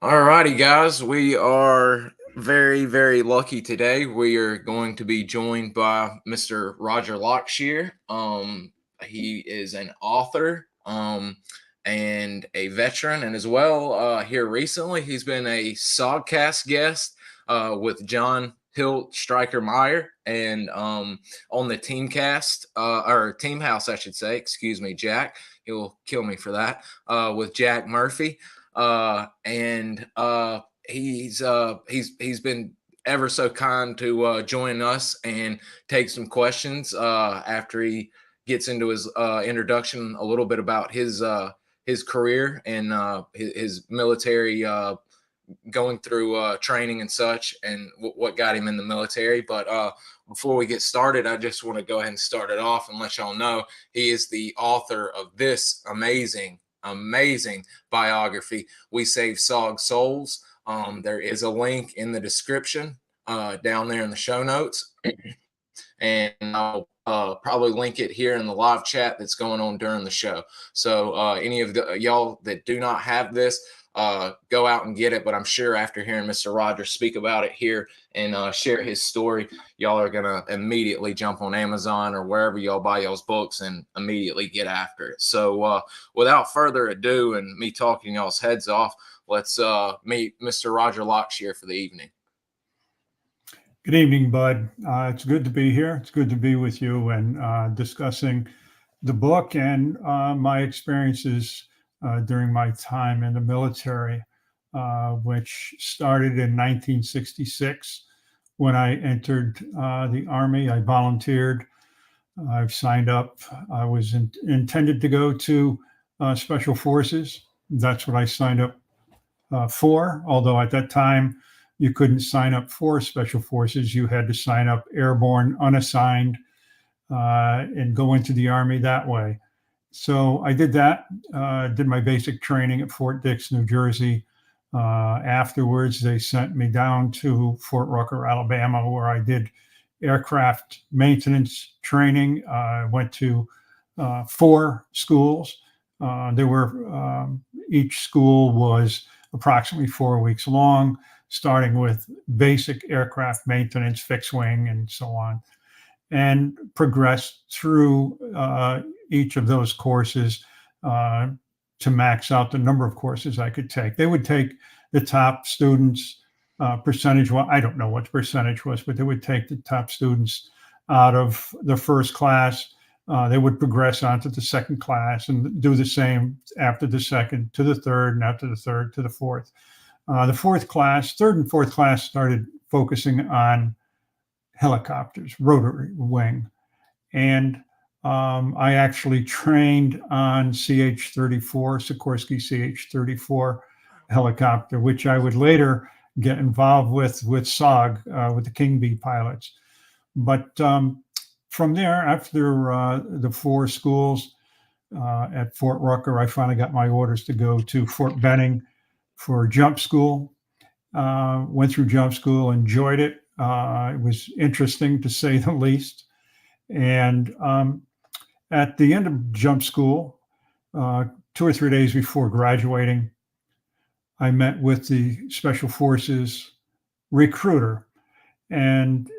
All righty, guys. We are very, very lucky today. We are going to be joined by Mr. Roger Lockshier. He is an author and a veteran, and as well here recently, he's been a SOGcast guest with John Hilt Stryker Meyer and on the Teamcast or Team House, I should say. Excuse me, Jack. He'll kill me for that. With Jack Murphy and he's been ever so kind to join us and take some questions after he gets into his introduction a little bit about his career and his military going through training and such and what got him in the military. But before we get started, I just want to go ahead and start it off and let y'all know he is the author of this amazing biography, We Save SOG Souls. There is a link in the description down there in the show notes, and I'll probably link it here in the live chat that's going on during the show. So any of y'all that do not have this, go out and get it. But I'm sure after hearing Mr. Rogers speak about it here and share his story, y'all are going to immediately jump on Amazon or wherever y'all buy y'all's books and immediately get after it. So without further ado and me talking y'all's heads off, let's meet Mr. Roger Lockshier for the evening. Good evening, Bud. It's good to be here. It's good to be with you and discussing the book and my experiences during my time in the military, which started in 1966 when I entered the Army. I volunteered. I've signed up. I was intended to go to Special Forces. That's what I signed up for, although at that time, you couldn't sign up for Special Forces. You had to sign up airborne, unassigned, and go into the Army that way. So I did that, did my basic training at Fort Dix, New Jersey. Afterwards, they sent me down to Fort Rucker, Alabama, where I did aircraft maintenance training. I went to 4 schools. Each school was approximately 4 weeks long, starting with basic aircraft maintenance, fixed wing, and so on, and progressed through each of those courses to max out the number of courses I could take. They would take the top students percentage. Well, I don't know what the percentage was, but they would take the top students out of the first class. They would progress on to the second class and do the same after the second to the third, and after the third to the fourth. The third and fourth class started focusing on helicopters, rotary wing. And I actually trained on CH-34, Sikorsky CH-34 helicopter, which I would later get involved with SOG, with the King Bee pilots. But from there, after the 4 schools at Fort Rucker, I finally got my orders to go to Fort Benning for jump school. Went through jump school, enjoyed it. It was interesting to say the least. And at the end of jump school, 2 or 3 days before graduating, I met with the Special Forces recruiter. And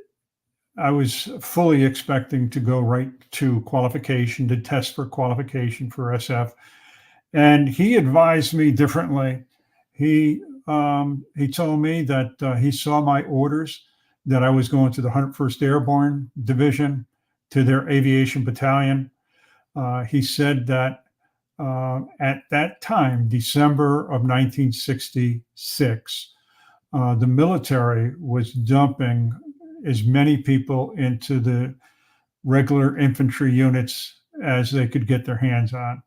I was fully expecting to go right to qualification, to test for qualification for SF. And he advised me differently. He told me that he saw my orders, that I was going to the 101st Airborne Division, to their Aviation Battalion. He said that at that time, December of 1966, the military was dumping as many people into the regular infantry units as they could get their hands on.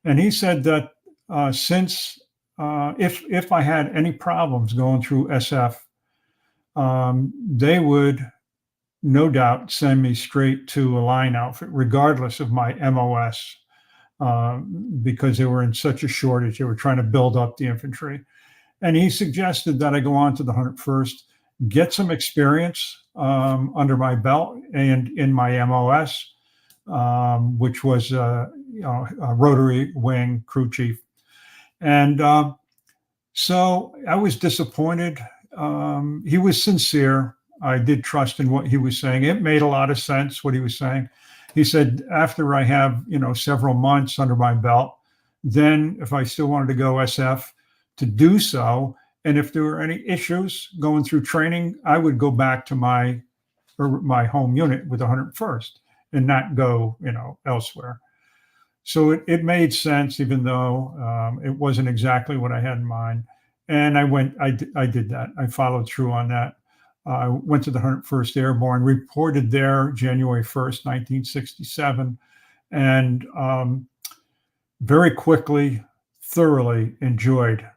And he said that if I had any problems going through SF, they would no doubt send me straight to a line outfit, regardless of my MOS, because they were in such a shortage. They were trying to build up the infantry. And he suggested that I go on to the 101st, get some experience under my belt and in my MOS, which was a rotary wing crew chief. And So I was disappointed. He was sincere. I did trust in what he was saying. It made a lot of sense what he was saying. He said, after I have, several months under my belt, then if I still wanted to go SF, to do so. And if there were any issues going through training, I would go back to my home unit with 101st and not go, elsewhere. So it made sense, even though it wasn't exactly what I had in mind. And I did that. I followed through on that. I went to the 101st Airborne, reported there January 1st, 1967, and very quickly, thoroughly enjoyed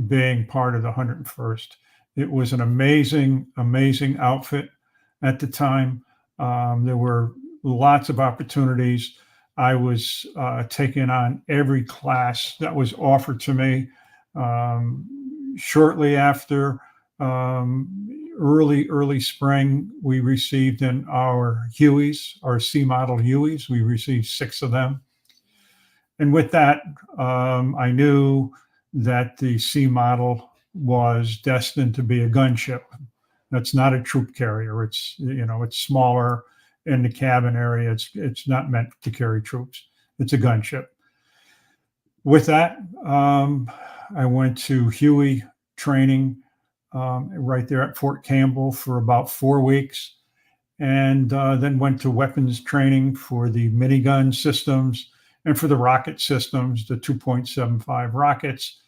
being part of the 101st. It was an amazing, amazing outfit at the time. There were lots of opportunities. I was taking on every class that was offered to me. Shortly after early spring, we received in our Hueys, our C model Hueys. We received 6 of them. And with that, I knew that the C model was destined to be a gunship. That's not a troop carrier. It's, it's smaller in the cabin area. It's not meant to carry troops. It's a gunship. With that, I went to Huey training right there at Fort Campbell for about 4 weeks, and then went to weapons training for the minigun systems and for the rocket systems, the 2.75 rockets,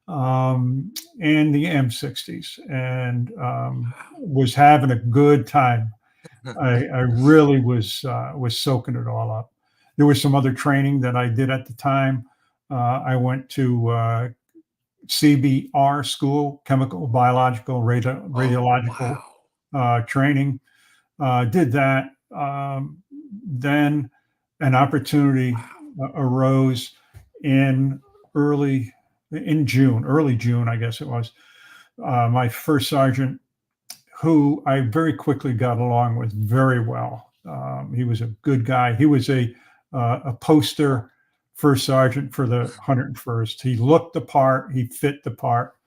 and the M60s, and was having a good time. I really was soaking it all up. There was some other training that I did at the time. I went to CBR school, chemical, biological, radiological training. Did that. Then an opportunity arose in early June, I guess it was. My first sergeant, who I very quickly got along with very well. He was a good guy. He was a poster first sergeant for the 101st. He looked the part. He fit the part.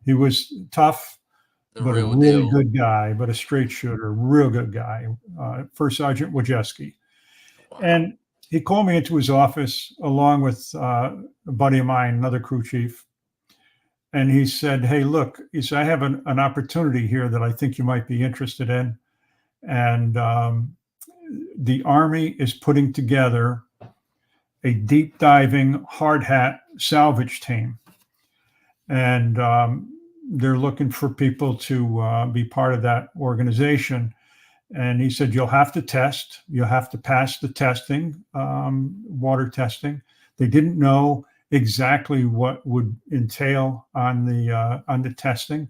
He was tough, but a really good guy, but a straight shooter, real good guy. First Sergeant Wojcicki. Wow. And he called me into his office along with a buddy of mine, another crew chief. And he said, "Hey, look," he said, "I have an opportunity here that I think you might be interested in. And the Army is putting together a deep diving hard hat salvage team. And they're looking for people to be part of that organization." And he said, "You'll have to test. You'll have to pass the testing, water testing." They didn't know exactly what would entail on the testing,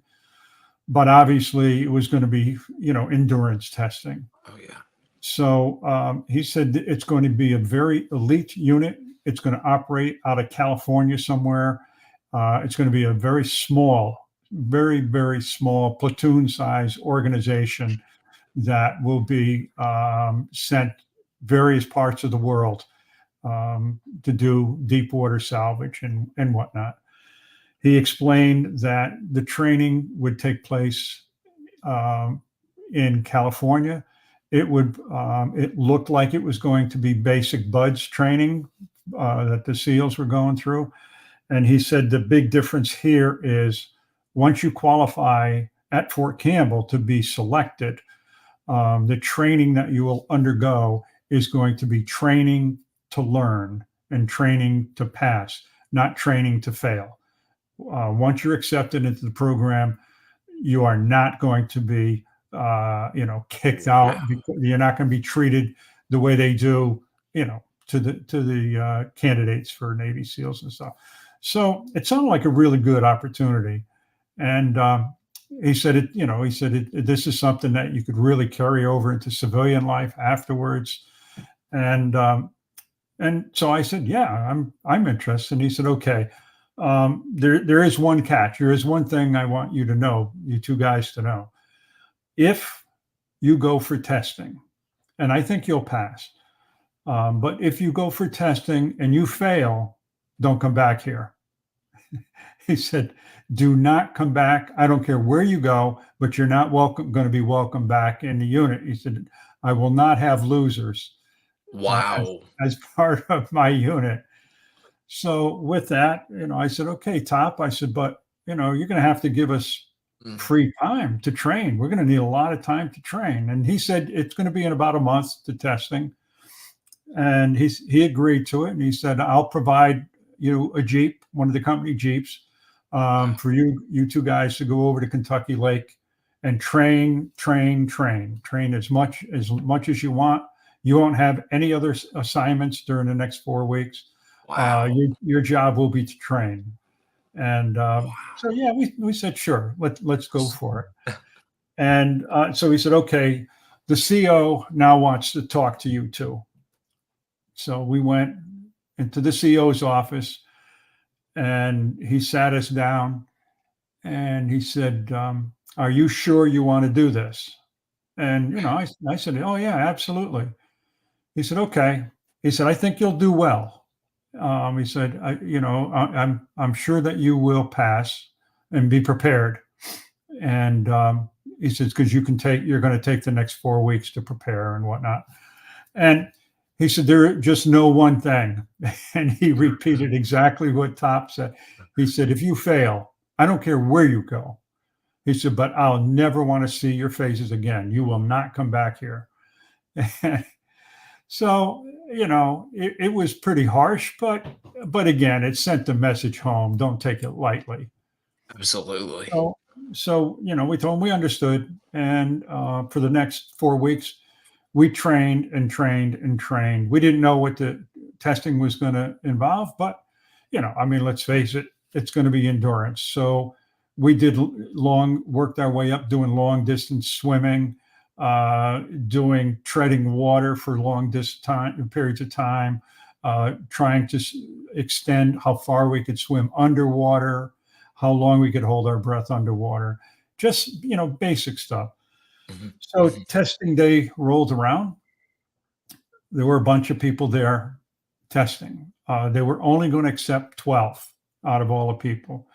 but obviously it was going to be, endurance testing. Oh yeah. So he said it's going to be a very elite unit. It's going to operate out of California somewhere. It's going to be a very small, very, very small platoon size organization that will be sent various parts of the world to do deep water salvage and whatnot. He explained that the training would take place in California. It looked like it was going to be basic BUDS training that the SEALs were going through. And he said the big difference here is once you qualify at Fort Campbell to be selected, the training that you will undergo is going to be training to learn and training to pass, not training to fail. Once you're accepted into the program, you are not going to be, kicked out. You're not going to be treated the way they do, to the candidates for Navy SEALs and stuff. So it sounded like a really good opportunity. And he said, this is something that you could really carry over into civilian life afterwards. And so I said, yeah, I'm interested. And he said, okay, there is one catch. There is one thing I want you to know, you two guys to know. If you go for testing, and I think you'll pass, but if you go for testing and you fail, don't come back here. he said, do not come back. I don't care where you go, but you're not going to be welcome back in the unit. He said, I will not have losers Wow. as part of my unit. So with that, I said, okay, Top. I said, but you're going to have to give us free time to train. We're going to need a lot of time to train. And he said it's going to be in about a month to testing. And he agreed to it. And he said, I'll provide you a Jeep, one of the company Jeeps, for you two guys to go over to Kentucky Lake and train as much as you want. You won't have any other assignments during the next 4 weeks. Wow. Your job will be to train. And so, yeah, we said, sure, let's go for it. And so he said, okay, the CO now wants to talk to you too. So we went into the CO's office and he sat us down and he said, are you sure you want to do this? And, I said, oh yeah, absolutely. He said, okay. He said, I think you'll do well. He said, I'm sure that you will pass and be prepared. And he says, because you're going to take the next 4 weeks to prepare and whatnot. And he said, there just know one thing. And he repeated exactly what Top said. He said, if you fail, I don't care where you go. He said, but I'll never want to see your faces again. You will not come back here. So, it was pretty harsh, but again, it sent the message home. Don't take it lightly. Absolutely. So we told him we understood. And for the next 4 weeks, we trained and trained and trained. We didn't know what the testing was going to involve, but, let's face it, it's going to be endurance. So we worked our way up doing long distance swimming, doing treading water for long periods of time, trying to extend how far we could swim underwater, how long we could hold our breath underwater, just, basic stuff. So testing day rolled around. There were a bunch of people there testing. They were only going to accept 12 out of all the people.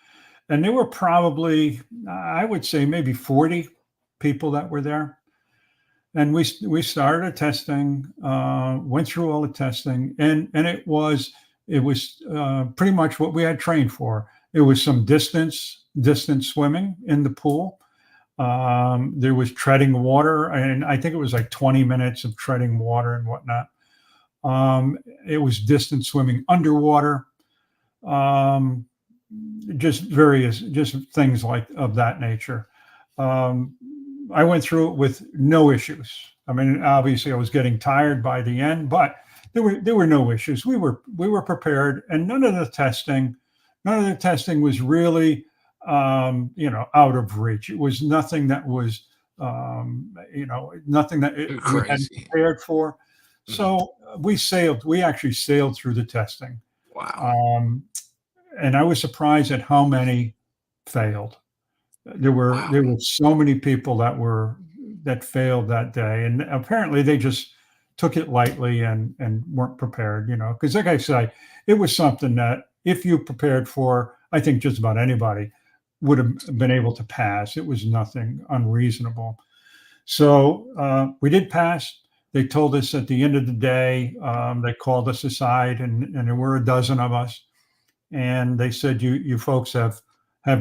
And there were probably, I would say, maybe 40 people that were there. And we started testing, went through all the testing, and it was pretty much what we had trained for. It was some distance swimming in the pool. There was treading water, and I think it was like 20 minutes of treading water and whatnot. It was distance swimming underwater, just things of that nature. I went through it with no issues. I mean, obviously I was getting tired by the end, but there were no issues. We were prepared, and none of the testing was really, out of reach. It was nothing that was, nothing that we hadn't prepared for. So we actually sailed through the testing. Wow. And I was surprised at how many failed. There were so many people that failed that day, and apparently they just took it lightly and weren't prepared, because like I said, it was something that if you prepared for, I think just about anybody would have been able to pass. It was nothing unreasonable. So we did pass. They told us at the end of the day, they called us aside, and there were a dozen of us, and they said, you folks have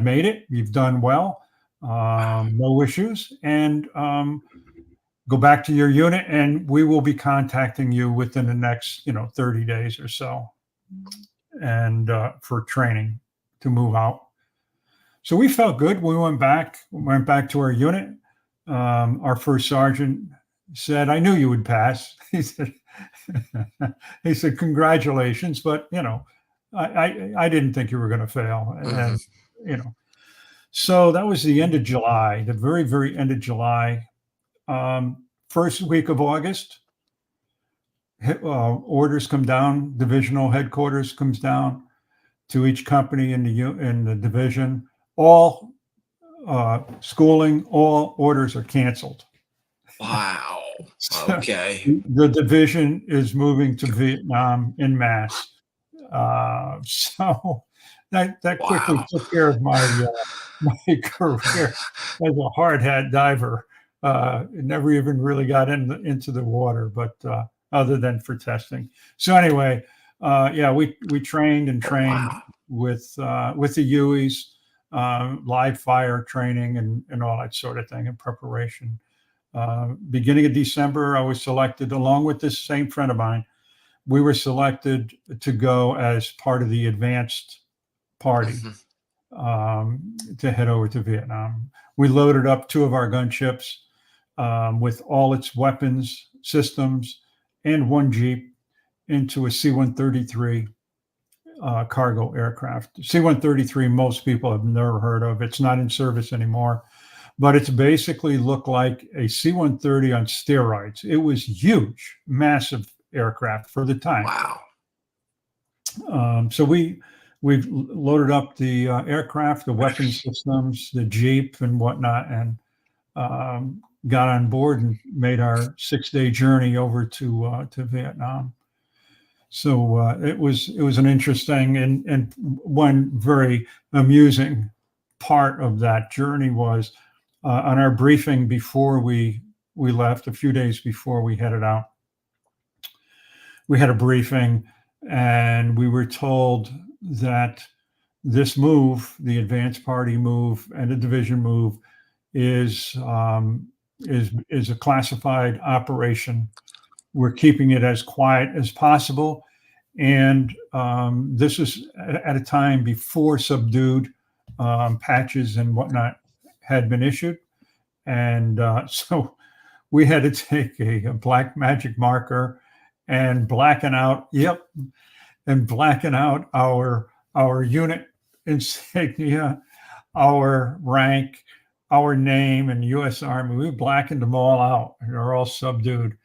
made it. You've done well. No issues. And go back to your unit, and we will be contacting you within the next 30 days or so, and for training to move out. So we felt good. We went back to our unit. Our first sergeant said, I knew you would pass. He said, congratulations, but I didn't think you were going to fail. And so that was the end of July, the very, very end of July. First week of August, orders come down. Divisional headquarters comes down to each company in the division. All schooling, all orders are canceled. Wow. Okay. The division is moving to Viet Nam en masse. So that quickly Wow. took care of my career as a hard hat diver. Never even really got into the water, but other than for testing. So anyway, yeah, we trained and trained Wow. with the Hueys, live fire training and all that sort of thing in preparation. Beginning of December, I was selected along with this same friend of mine. We were selected to go as part of the advanced party to head over to Viet Nam. We loaded up 2 of our gunships with all its weapons, systems, and 1 Jeep into a C-133 cargo aircraft. C-133, most people have never heard of. It's not in service anymore, but it's basically looked like a C-130 on steroids. It was huge, massive aircraft for the time. Wow. So we've loaded up the aircraft, the weapon systems, the Jeep and whatnot, and got on board and made our 6-day journey over to Viet Nam. So it was an interesting and one very amusing part of that journey was on our briefing before we left, a few days before we headed out. We had a briefing, and we were told that this move, the advanced party move and the division move, is a classified operation. We're keeping it as quiet as possible, and this is at a time before subdued patches and whatnot had been issued, and so we had to take a black magic marker and blacken out our unit insignia, our rank, our name, and U.S. Army. We blackened them all out. They're all subdued.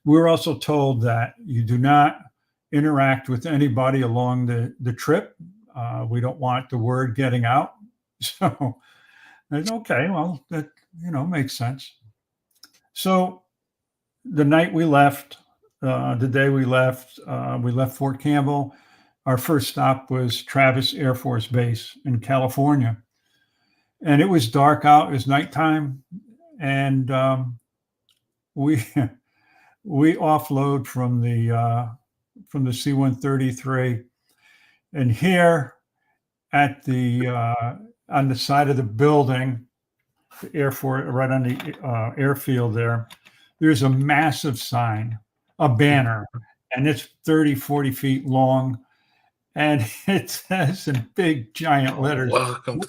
We were also told that you do not interact with anybody along the trip. We don't want the word getting out. So, okay, well, that makes sense. So, the night we left. The day we left Fort Campbell. Our first stop was Travis Air Force Base in California. And it was dark out, it was nighttime. And we offload from the C-133. And here at on the side of the building, the Air Force, right on the airfield there's a massive sign, a banner, and it's 30, 40 feet long. And it says in big giant letters, welcome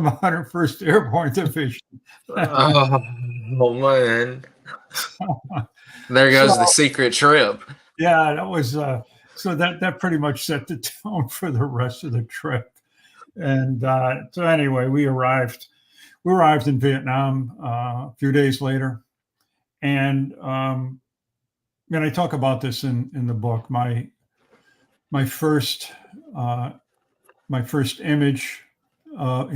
101st Airborne Division. Oh man. There goes the secret trip. Yeah, that was, so that pretty much set the tone for the rest of the trip. And so anyway, we arrived in Vietnam a few days later. And I talk about this in the book. My first image of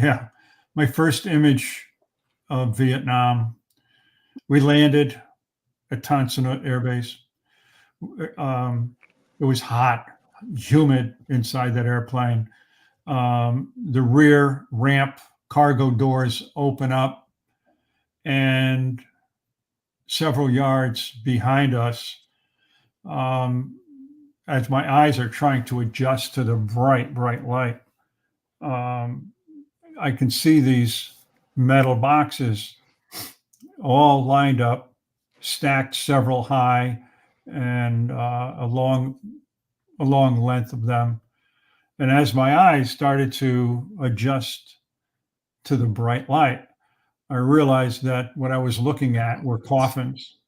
Vietnam. We landed at Tan Son Nhut Air Base. It was hot, humid inside that airplane. The rear ramp cargo doors open up, and several yards behind us, as my eyes are trying to adjust to the bright light, I can see these metal boxes all lined up, stacked several high, and a long length of them. And as my eyes started to adjust to the bright light, I realized that what I was looking at were coffins.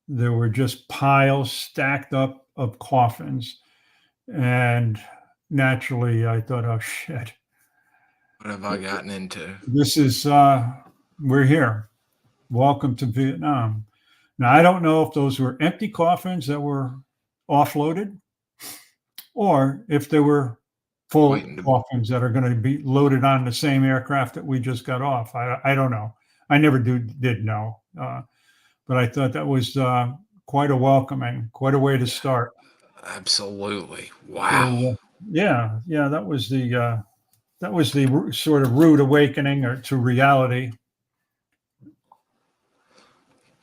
There were just piles stacked up of coffins. And naturally, I thought, oh, shit. What have I gotten into? This is, we're here. Welcome to Vietnam. Now, I don't know if those were empty coffins that were offloaded or if they were full coffins that are going to be loaded on the same aircraft that we just got off. I don't know. I never did know. But I thought that was quite a welcoming, quite a way to start. Absolutely. Wow. So, yeah, yeah. That was the sort of rude awakening or to reality.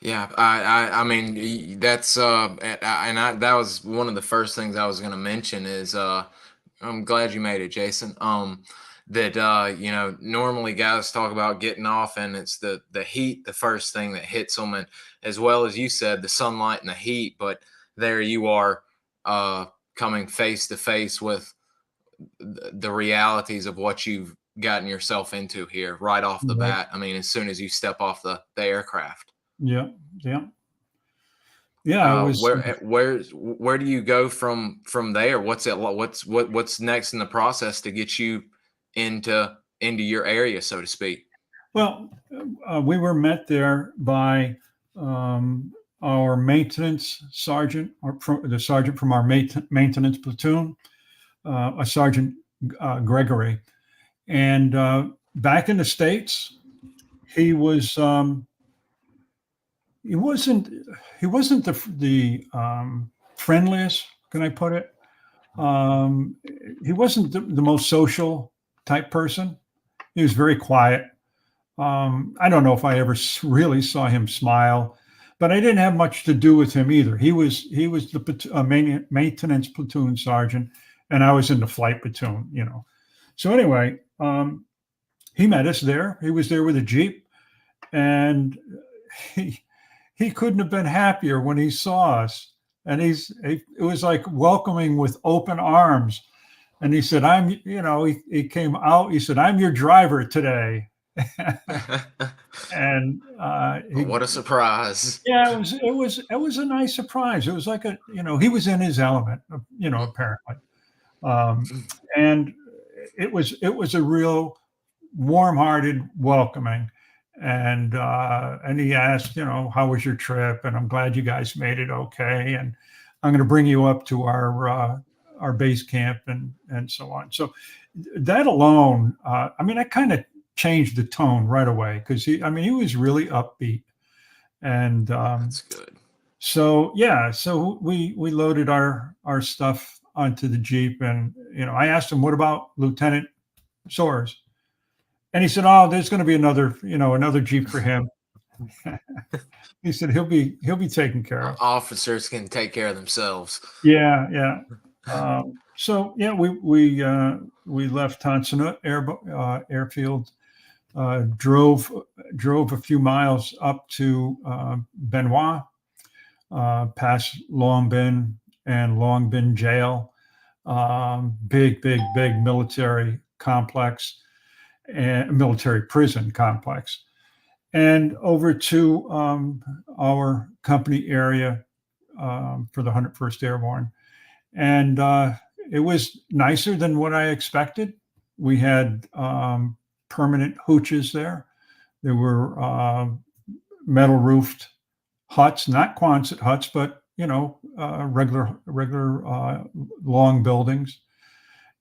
Yeah, I mean that's that was one of the first things I was going to mention is I'm glad you made it, Jason. That you know, normally guys talk about getting off, and it's the heat, the first thing that hits them, and as well as you said, the sunlight and the heat. But there you are, coming face to face with the realities of what you've gotten yourself into here right off the Right. bat. I mean, as soon as you step off the aircraft. Yeah, yeah, yeah. It was. Where do you go from there? What's next in the process to get you into your area, so to speak? Well, we were met there by our maintenance sergeant, or the sergeant from our maintenance platoon, a Sergeant Gregory. And back in the States, he was he wasn't he wasn't the friendliest. Can I put it? Um, he wasn't the most social type person. He was very quiet. I don't know if I ever really saw him smile, but I didn't have much to do with him either. He was the maintenance platoon sergeant, and I was in the flight platoon. You know. So anyway, he met us there. He was there with a Jeep, and he he couldn't have been happier when he saw us. And it was like welcoming with open arms. And he said, he came out, he said, "I'm your driver today." And What a surprise! yeah, it was a nice surprise. It was like he was in his element, apparently. Um, and it was a real warm-hearted welcoming. And he asked, "How was your trip?" And I'm glad you guys made it okay. And I'm going to bring you up to our base camp and so on. So that alone, that kind of changed the tone right away, because he was really upbeat. And That's good. so yeah, so we loaded our stuff onto the Jeep, and I asked him, "What about Lieutenant Soares?" And he said, "Oh, there's going to be another Jeep for him." He said he'll be taken care of. Officers can take care of themselves. Yeah, yeah. So yeah, we left Tonsanut Airfield, drove a few miles up to Benoit, past Long Bin and Long Bin Jail, big military complex and military prison complex, and over to our company area for the 101st Airborne. And it was nicer than what I expected. We had permanent hooches there. There were metal roofed huts, not Quonset huts, but regular long buildings.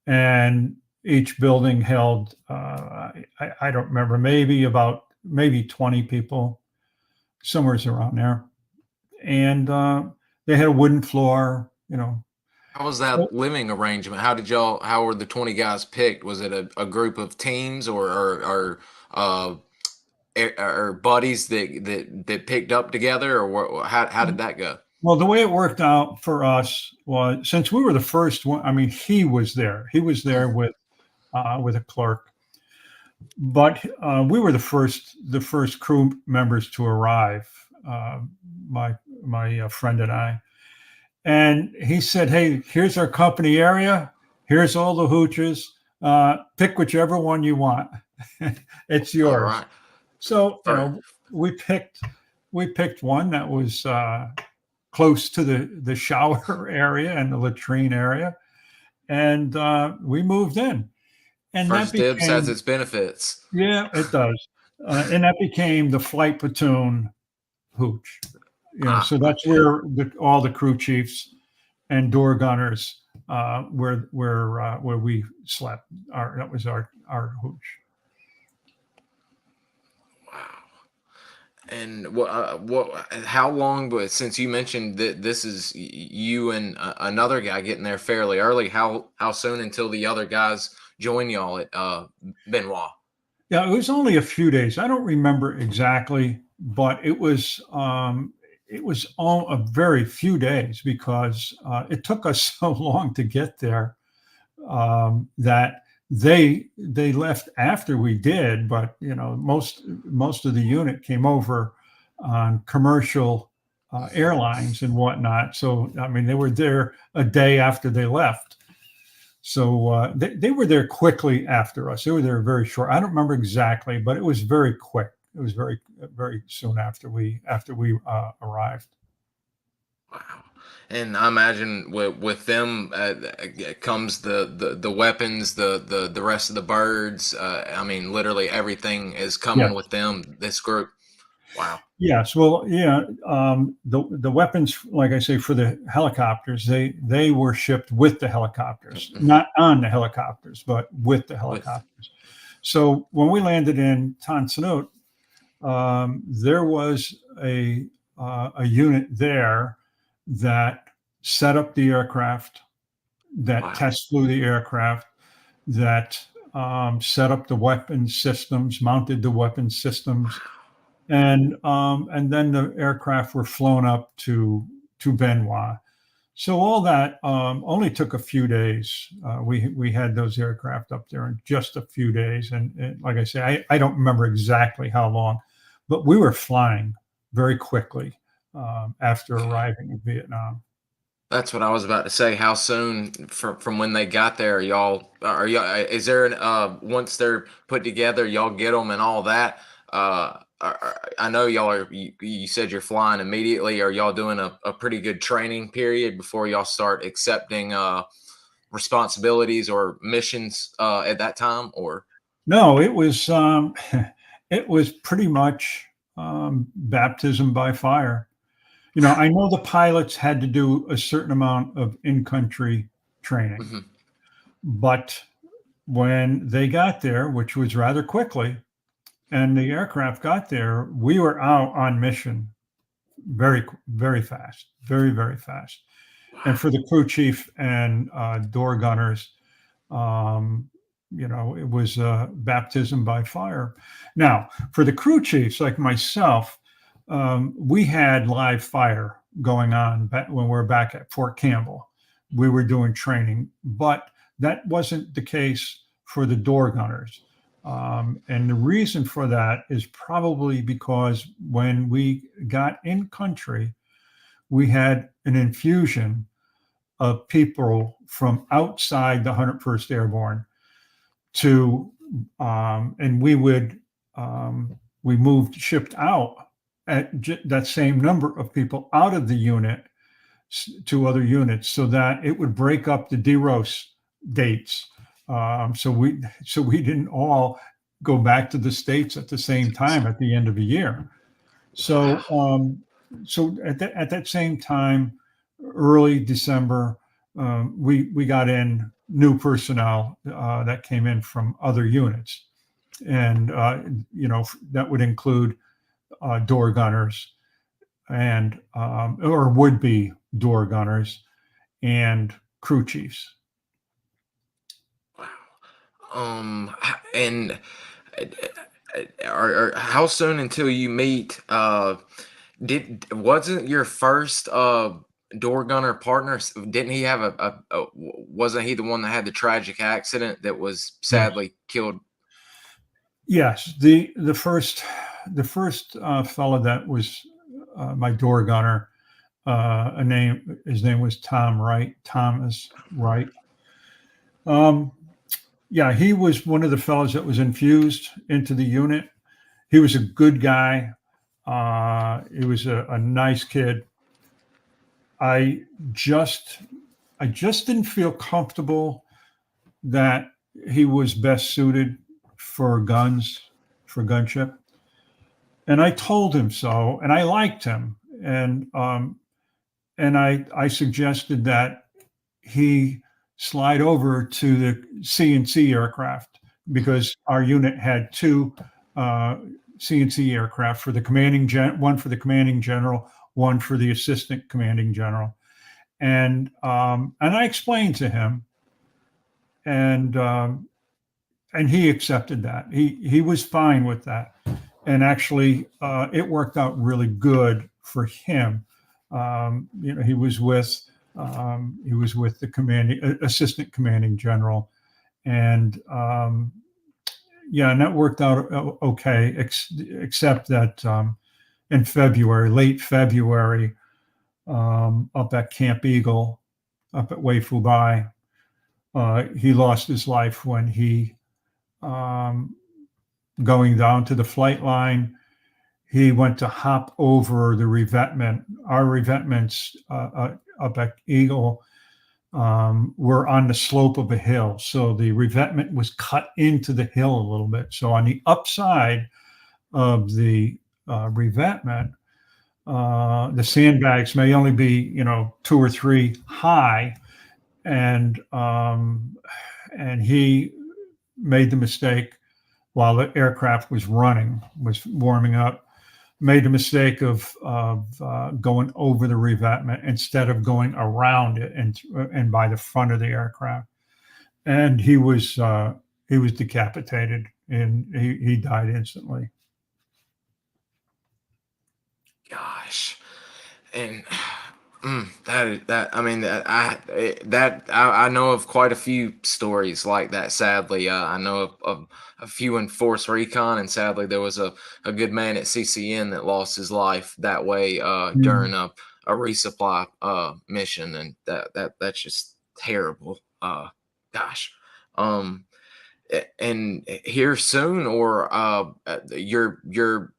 And each building held I don't remember, maybe 20 people, somewhere around there. And they had a wooden floor. How was that living arrangement? How were the 20 guys picked? Was it a group of teams or buddies that picked up together, or how did that go? Well, the way it worked out for us was, since we were the first one, he was there. He was there with a clerk, but we were the first crew members to arrive. My friend and I. And he said, "Hey, here's our company area. Here's all the hooches. Pick whichever one you want. It's yours." All right. So we picked one that was close to the shower area and the latrine area, and we moved in. And First that dibs has became, its benefits. yeah, it does. And that became the flight platoon hooch. So that's where all the crew chiefs and door gunners where we slept. That was our hooch. Wow. And how long, but since you mentioned that this is you and another guy getting there fairly early, how soon until the other guys join y'all at Benoit? Yeah, it was only a few days. I don't remember exactly, but it was all a very few days because it took us so long to get there that they left after we did. But you know, most of the unit came over on commercial airlines and whatnot. So I mean, they were there a day after they left. So they were there quickly after us. They were there very short. I don't remember exactly, but it was very quick. It was very soon after we arrived. Wow. And I imagine with them comes the weapons, the rest of the birds. I mean, literally everything is Yeah. coming with them. This group. Wow. Yes. Well, yeah. The weapons, like I say, for the helicopters, they were shipped with the helicopters, Mhm. not on the helicopters, but with the With helicopters. So when we landed in Tan Son Nhut, there was a unit there that set up the aircraft, that wow. test flew the aircraft, that set up the weapon systems, mounted the weapon systems, and then the aircraft were flown up to Benoit. So all that only took a few days. We had those aircraft up there in just a few days, and like I say, I don't remember exactly how long, but we were flying very quickly after arriving in Vietnam. That's what I was about to say. How soon from when they got there, are y'all? Is there an once they're put together, y'all get them and all that? I know y'all are. You said you're flying immediately. Are y'all doing a pretty good training period before y'all start accepting responsibilities or missions at that time? Or No, it was it was pretty much baptism by fire. You know, I know the pilots had to do a certain amount of in-country training, Mhm. but when they got there, which was rather quickly, and the aircraft got there, we were out on mission very fast, very fast. And Wow. for the crew chief and door gunners, um, you know, it was baptism by fire. Now, for the crew chiefs like myself, we had live fire going on when we were back at Fort Campbell. We were doing training, but that wasn't the case for the door gunners. And the reason for that is probably because when we got in country, we had an infusion of people from outside the 101st Airborne to, and we shipped out that same number of people out of the unit to other units so that it would break up the DEROS dates. So we didn't all go back to the States at the same time at the end of a year. Wow. So at that same time, early December, we got in new personnel that came in from other units, and you know, that would include door gunners and or would be door gunners and crew chiefs. Wow. And how soon until you meet? Wasn't your first door gunner partner? Didn't he have wasn't he the one that had the tragic accident that was Yes. sadly killed? Yes. The first fellow that was my door gunner, his name was Thomas Wright. Um, yeah, he was one of the fellows that was infused into the unit. He was a good guy. He was a nice kid. I just I just didn't feel comfortable that he was best suited for guns, for gunship. And I told him so, and I liked him. And I suggested that he slide over to the CNC aircraft because our unit had two uh, CNC aircraft for the one for the commanding general, one for the assistant commanding general. And I explained to him, and he accepted that. He was fine with that, and actually, it worked out really good for him. He was with the assistant commanding general, and and that worked out okay, except that in February, late February, up at Camp Eagle, up at Wei Fu Bai, he lost his life when he, going down to the flight line, he went to hop over the revetment. Our revetments up at Eagle were on the slope of a hill. So the revetment was cut into the hill a little bit. So on the upside of the revetment, the sandbags may only be, 2 or 3 high. And he made the mistake while the aircraft was warming up, made the mistake of going over the revetment instead of going around it and by the front of the aircraft. And he was decapitated, and he died instantly. Gosh, and I know of quite a few stories like that. Sadly, I know of a few in Force Recon, and sadly, there was a good man at CCN that lost his life that way during a resupply mission, and that's just terrible. Gosh, and here soon, or your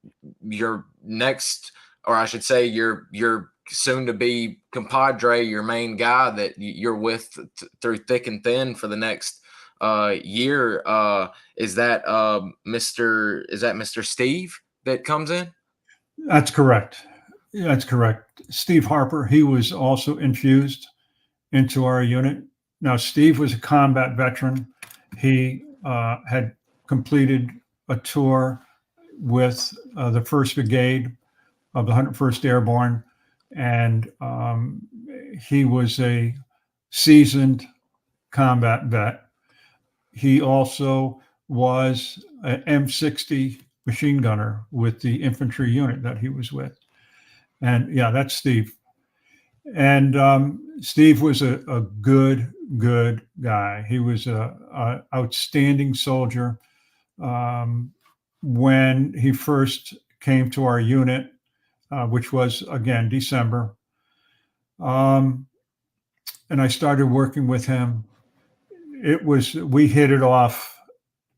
next, or I should say, your soon to be compadre, your main guy that you're with through thick and thin for the next year, is that Mr. Steve that comes in? That's correct. That's correct. Steve Harper, he was also infused into our unit. Now, Steve was a combat veteran. He had completed a tour with the 1st Brigade of the 101st Airborne, and he was a seasoned combat vet. He also was an M60 machine gunner with the infantry unit that he was with. And yeah, that's Steve. And Steve was a good guy. He was a outstanding soldier. When he first came to our unit, which was, again, December, and I started working with him, we hit it off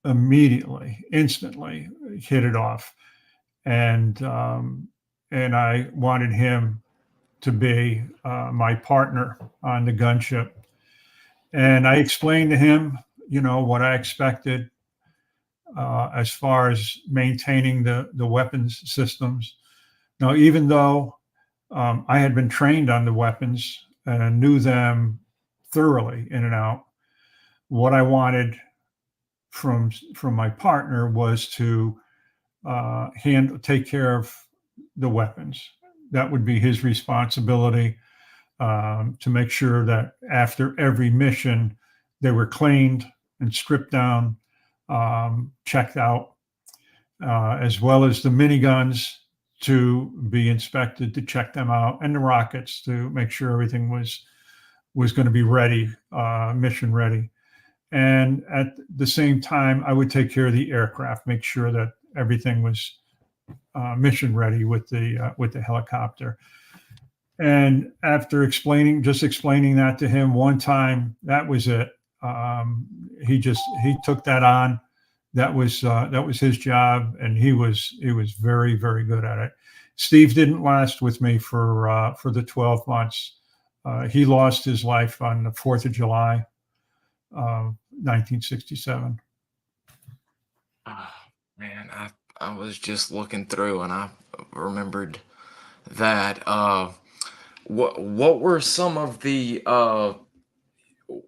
immediately, instantly hit it off. And I wanted him to be my partner on the gunship. And I explained to him, what I expected as far as maintaining the weapons systems. Now, even though I had been trained on the weapons and knew them thoroughly in and out, what I wanted from my partner was to take care of the weapons. That would be his responsibility, to make sure that after every mission, they were cleaned and stripped down, checked out, as well as the miniguns to be inspected, to check them out, and the rockets to make sure everything was going to be ready, mission ready. And at the same time, I would take care of the aircraft, make sure that everything was mission ready with the helicopter. And after explaining that to him one time, that was it. He took that on. That was his job, and he was very, very good at it. Steve didn't last with me for the 12 months. He lost his life on the 4th of July, 1967. Oh, man, I was just looking through, and I remembered that. What were some of the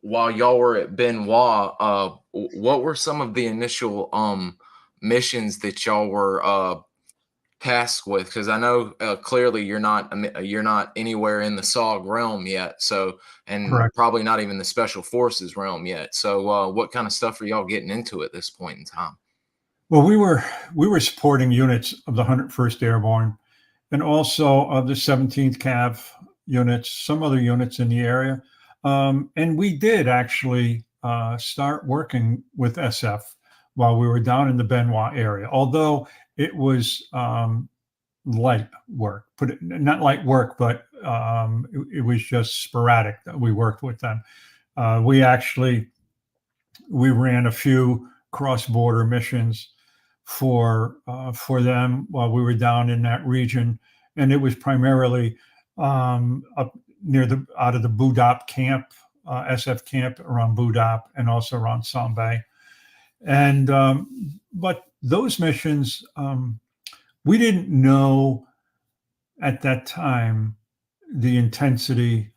while y'all were at Benoit, what were some of the initial missions that y'all were tasked with? Because I know clearly you're not anywhere in the SOG realm yet, so, and Correct. probably not even the Special Forces realm yet. So what kind of stuff are y'all getting into at this point in time? Well, we were supporting units of the 101st Airborne and also of the 17th Cav units, some other units in the area. And we did actually start working with SF while we were down in the Benoit area, although it was light work, not light work, but it was just sporadic that we worked with them. We ran a few cross-border missions for them while we were down in that region, and it was primarily up out of the Budap camp, SF camp around Budap, and also around Sambay. And but those missions, we didn't know at that time the intensity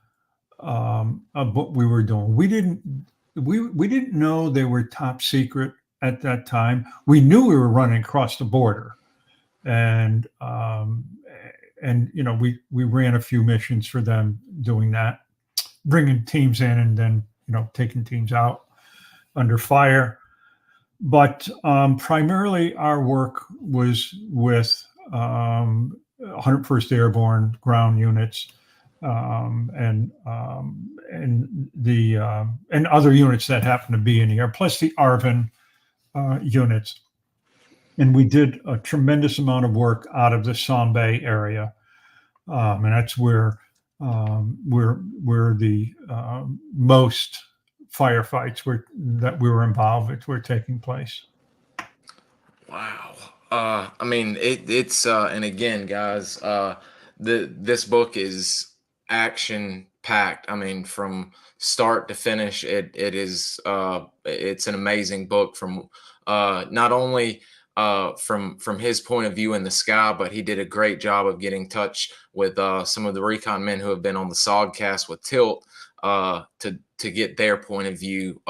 of what we were doing. We didn't know they were top secret at that time. We knew we were running across the border, and you know, we ran a few missions for them doing that, bringing teams in and then, you know, taking teams out under fire. But primarily our work was with 101st Airborne ground units and other units that happen to be in the air, plus the ARVN units. And we did a tremendous amount of work out of the Sambay area, and that's where the most firefights that we were involved with were taking place. Wow. I mean, it's and again, guys, this book is action packed. I mean, from start to finish, it's an amazing book from not only from his point of view in the sky, but he did a great job of getting in touch with some of the recon men who have been on the SOGcast with Tilt to get their point of view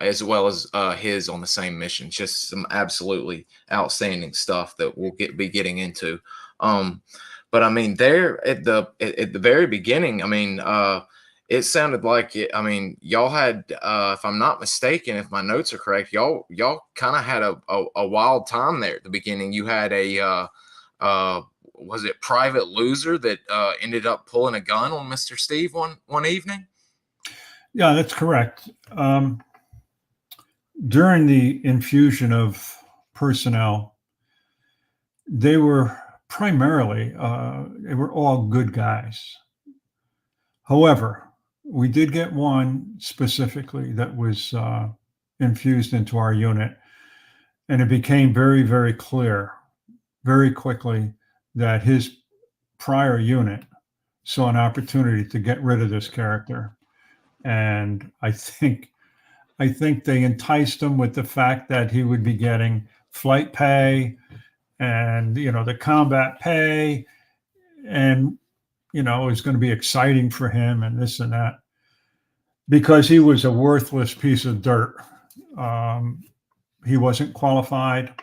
as well as his on the same mission. Just some absolutely outstanding stuff that we'll be getting into. But I mean, there at the very beginning, I mean, it sounded like it. I mean, y'all had, if I'm not mistaken, if my notes are correct, y'all kind of had a wild time there at the beginning. You had a was it Private Loser that ended up pulling a gun on Mr. Steve one evening? Yeah, that's correct. During the infusion of personnel, they were primarily, they were all good guys. However, we did get one specifically that was infused into our unit, and it became very, very clear very quickly that his prior unit saw an opportunity to get rid of this character. And I think they enticed him with the fact that he would be getting flight pay and, you know, the combat pay, and, you know, it was going to be exciting for him and this and that, because he was a worthless piece of dirt. He wasn't qualified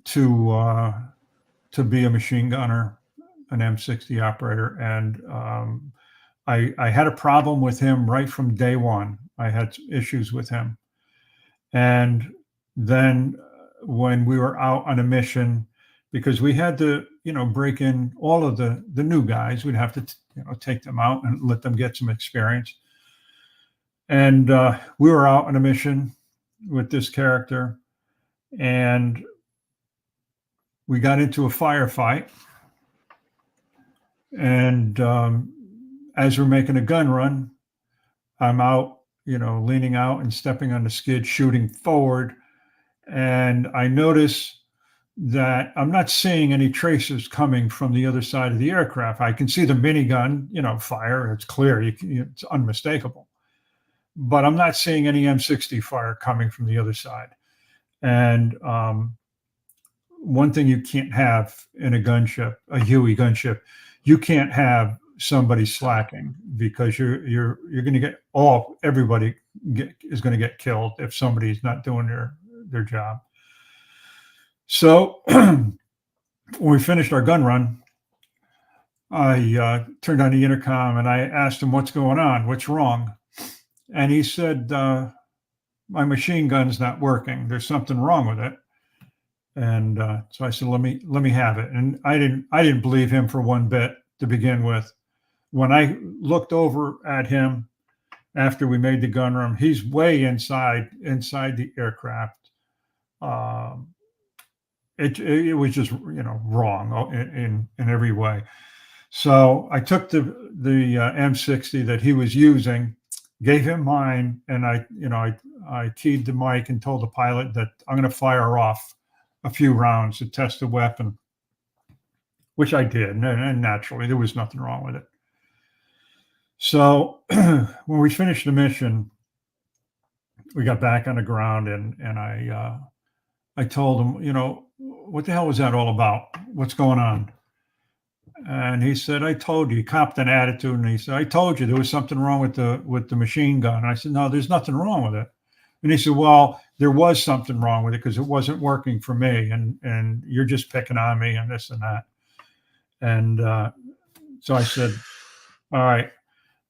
to be a machine gunner, an M60 operator, and I had a problem with him right from day one. I had issues with him. And then when we were out on a mission, because we had to, you know, break in all of the new guys, we'd have to, you know, take them out and let them get some experience. And we were out on a mission with this character, and we got into a firefight. And as we're making a gun run, I'm out, you know, leaning out and stepping on the skid, shooting forward. And I notice that I'm not seeing any tracers coming from the other side of the aircraft. I can see the minigun, you know, fire. It's clear. It's unmistakable. But I'm not seeing any M60 fire coming from the other side. And one thing you can't have in a gunship, a Huey gunship, you can't have somebody slacking, because you're going to get everybody is going to get killed if somebody's not doing their job. So when we finished our gun run, I turned on the intercom and I asked him, what's going on? What's wrong? And he said, my machine gun's not working. There's something wrong with it. And so I said, let me have it. And I didn't believe him for one bit to begin with. When I looked over at him after we made the gun run, he's way inside the aircraft. It was just, wrong in every way. So I took the M60 that he was using, gave him mine, and I keyed the mic and told the pilot that I'm going to fire off a few rounds to test the weapon, which I did, and naturally there was nothing wrong with it. So when we finished the mission, we got back on the ground, and I told him, what the hell was that all about? What's going on? And he said, I told you. He copped an attitude, and he said, I told you there was something wrong with the machine gun. And I said, no, there's nothing wrong with it. And he said, well, there was something wrong with it because it wasn't working for me, and you're just picking on me and this and that. And so I said, all right,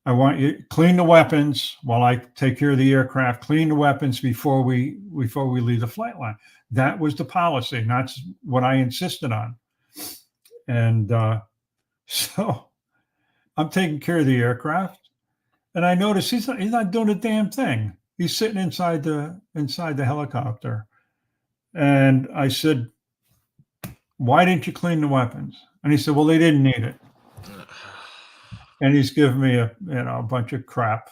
I want you to clean the weapons while I take care of the aircraft. Clean the weapons before we leave the flight line. That was the policy, and that's what I insisted on. And so I'm taking care of the aircraft, and I notice he's not doing a damn thing. He's sitting inside the helicopter. And I said, why didn't you clean the weapons? And he said, well, they didn't need it. And he's giving me a bunch of crap.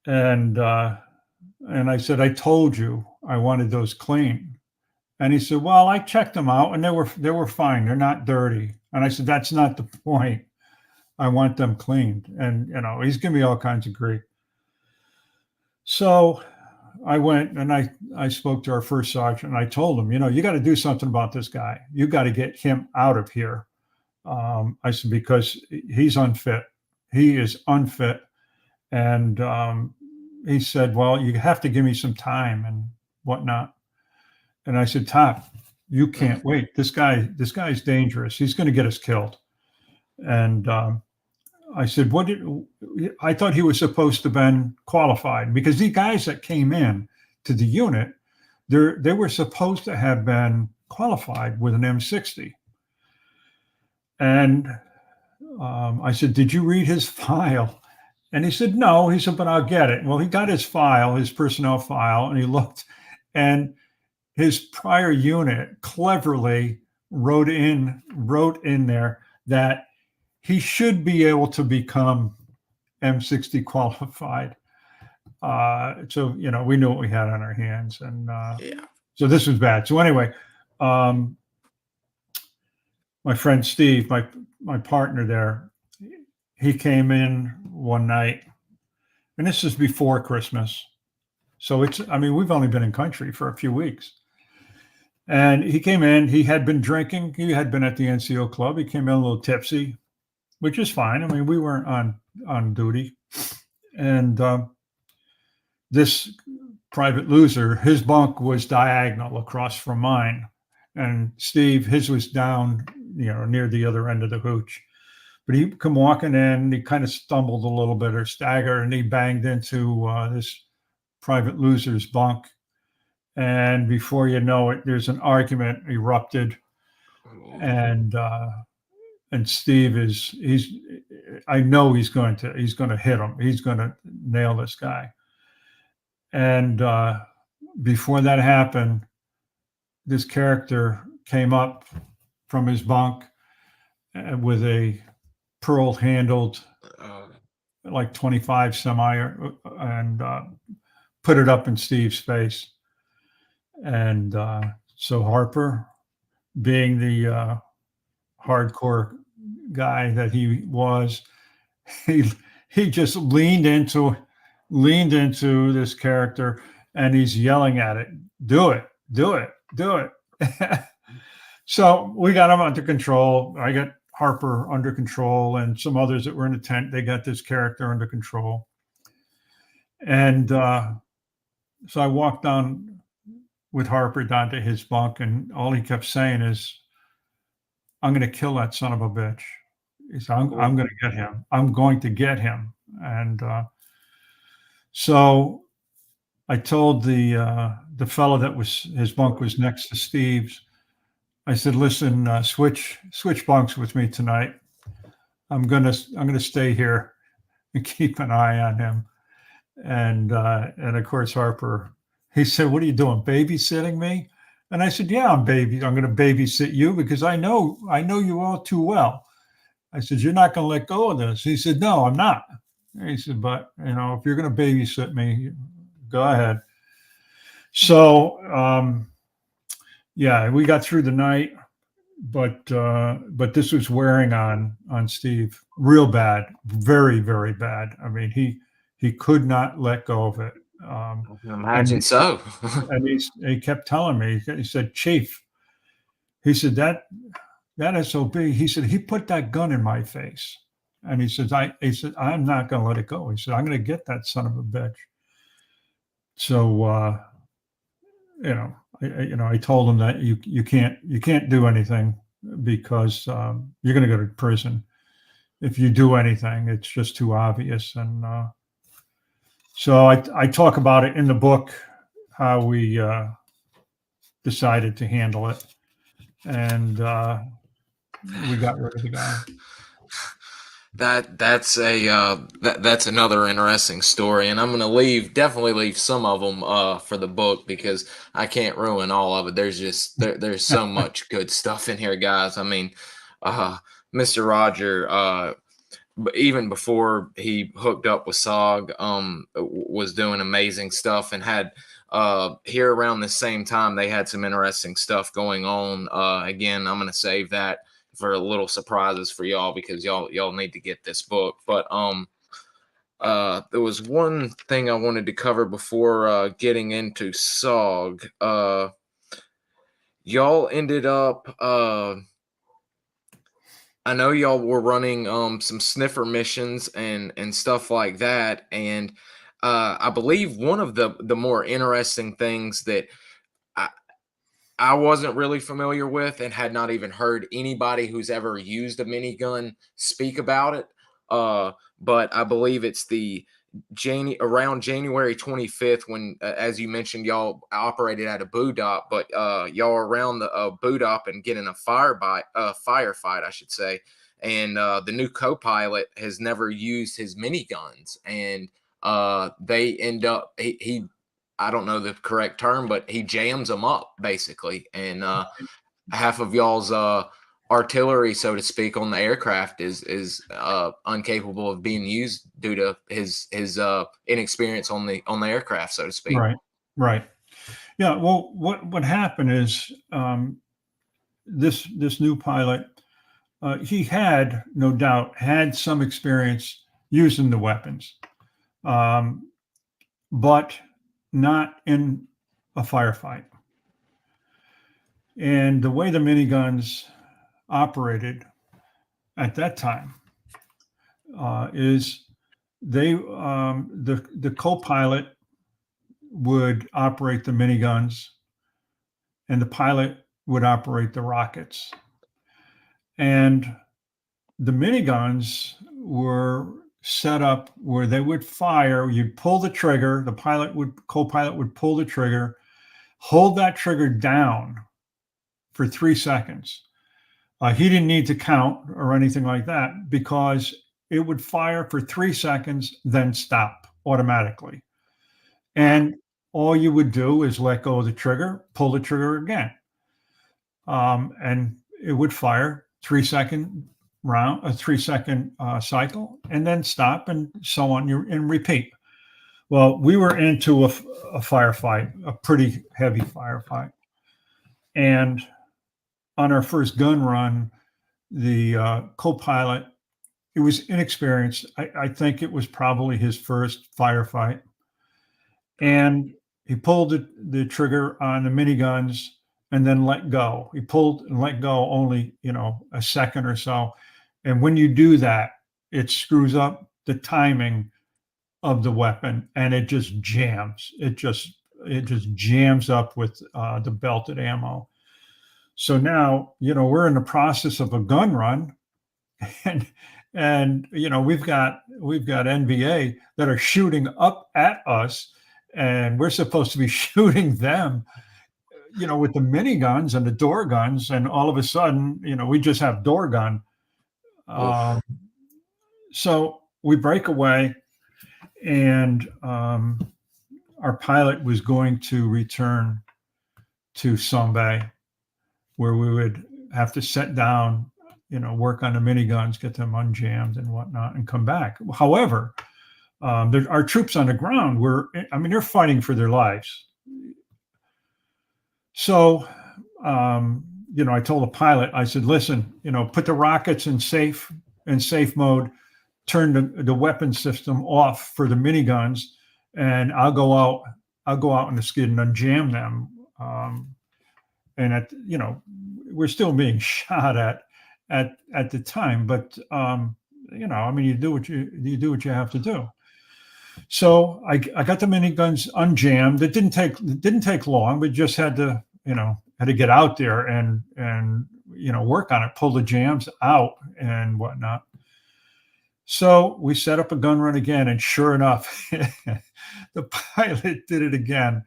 And I said, I told you I wanted those clean. And he said, well, I checked them out and they were fine. They're not dirty. And I said, that's not the point. I want them cleaned. And, he's giving me all kinds of grief. So I went and I spoke to our first sergeant, and I told him, you got to do something about this guy. You got to get him out of here. I said, because he's unfit. He is unfit. And he said, well, you have to give me some time and whatnot. And I said, Top, you can't wait. This guy's dangerous. He's going to get us killed. And I said, I thought he was supposed to have been qualified, because the guys that came in to the unit, they were supposed to have been qualified with an M60. And I said, did you read his file? And he said, no. He said, but I'll get it. Well, he got his file, his personnel file, and he looked, and his prior unit cleverly wrote in there that he should be able to become M60 qualified. So, we knew what we had on our hands. And so this was bad. So anyway, my friend Steve, my partner there, he came in one night, and this is before Christmas. So we've only been in country for a few weeks. And he came in, he had been drinking. He had been at the NCO club. He came in a little tipsy, which is fine. We weren't on duty. And this private loser, his bunk was diagonal across from mine. And Steve, his was down, near the other end of the hooch. But he come walking in, he kind of stumbled a little bit or staggered, and he banged into this private loser's bunk. And before you know it, there's an argument erupted. And Steve I know he's going to hit him. He's going to nail this guy. And before that happened, this character came up from his bunk with a pearl-handled, like 25 semi, and put it up in Steve's face. And so Harper, being the hardcore guy that he was, he just leaned into this character, and he's yelling at it, do it. So we got him under control. I got Harper under control, and some others that were in the tent, they got this character under control. And so I walked down with Harper down to his bunk, and all he kept saying is, "I'm going to kill that son of a bitch." He said, I'm going to get him. I'm going to get him." And so I told the fellow that was his bunk was next to Steve's. I said, "Listen, switch bunks with me tonight. I'm gonna stay here and keep an eye on him." And of course Harper, he said, "What are you doing, babysitting me?" And I said, "Yeah, I'm going to babysit you because I know you all too well." I said, "You're not going to let go of this." He said, "No, I'm not." He said, "But if you're going to babysit me, go ahead." So yeah, we got through the night, but this was wearing on Steve real bad, very, very bad. I mean, he could not let go of it. I can imagine so. And he kept telling me, he said, "Chief," he said, that SOB, he said, "he put that gun in my face." And he said, "I'm not going to let it go." He said, "I'm going to get that son of a bitch." So, I told him that you can't do anything because you're going to go to prison. If you do anything, it's just too obvious. And so I talk about it in the book, how we decided to handle it. And we got rid of the guy. That's another interesting story, and I'm gonna definitely leave some of them for the book because I can't ruin all of it. There's so much good stuff in here, guys. I mean, Mr. Roger, even before he hooked up with SOG, was doing amazing stuff and had here around the same time they had some interesting stuff going on. Again, I'm gonna save that for little surprises for y'all because y'all need to get this book. But there was one thing I wanted to cover before getting into SOG. Y'all ended up I know y'all were running some sniffer missions and stuff like that, and I believe one of the more interesting things that I wasn't really familiar with and had not even heard anybody who's ever used a minigun speak about it. But I believe it's around January 25th when, as you mentioned, y'all operated at a boot op, but y'all are around the boot op and getting a firefight, I should say. And the new co-pilot has never used his miniguns, and they end up he I don't know the correct term, but he jams them up basically. And half of y'all's artillery, so to speak, on the aircraft is incapable of being used due to his inexperience on the aircraft, so to speak. Right. Yeah. Well, what happened is this new pilot, he had no doubt had some experience using the weapons, but not in a firefight. And the way the miniguns operated at that time is the co-pilot would operate the miniguns and the pilot would operate the rockets. And the miniguns were set up where they would fire. You'd pull the trigger. The co-pilot would pull the trigger, hold that trigger down for 3 seconds. He didn't need to count or anything like that because it would fire for 3 seconds, then stop automatically. And all you would do is let go of the trigger, pull the trigger again. And it would fire 3 second round, a 3 second cycle, and then stop, and so on, and repeat. Well, we were into a firefight, a pretty heavy firefight. And on our first gun run, the co-pilot, it was inexperienced. I think it was probably his first firefight. And he pulled the trigger on the miniguns and then let go. He pulled and let go only, a second or so. And when you do that, it screws up the timing of the weapon and it just jams. It just it just jams up with the belted ammo. So now, we're in the process of a gun run, and we've got NVA that are shooting up at us, and we're supposed to be shooting them, with the miniguns and the door guns, and all of a sudden, we just have door gun. So we break away, and our pilot was going to return to Sombay, where we would have to set down, work on the miniguns, get them unjammed and whatnot, and come back. However, our troops on the ground they're fighting for their lives. So, I told the pilot, I said, listen, put the rockets in safe mode, turn the weapon system off for the miniguns, and I'll go out in the skid and unjam them. And we're still being shot at the time, but you do what you have to do. So I got the miniguns unjammed. It didn't take long. We just had to get out there and work on it, pull the jams out and whatnot. So we set up a gun run again, and sure enough, the pilot did it again.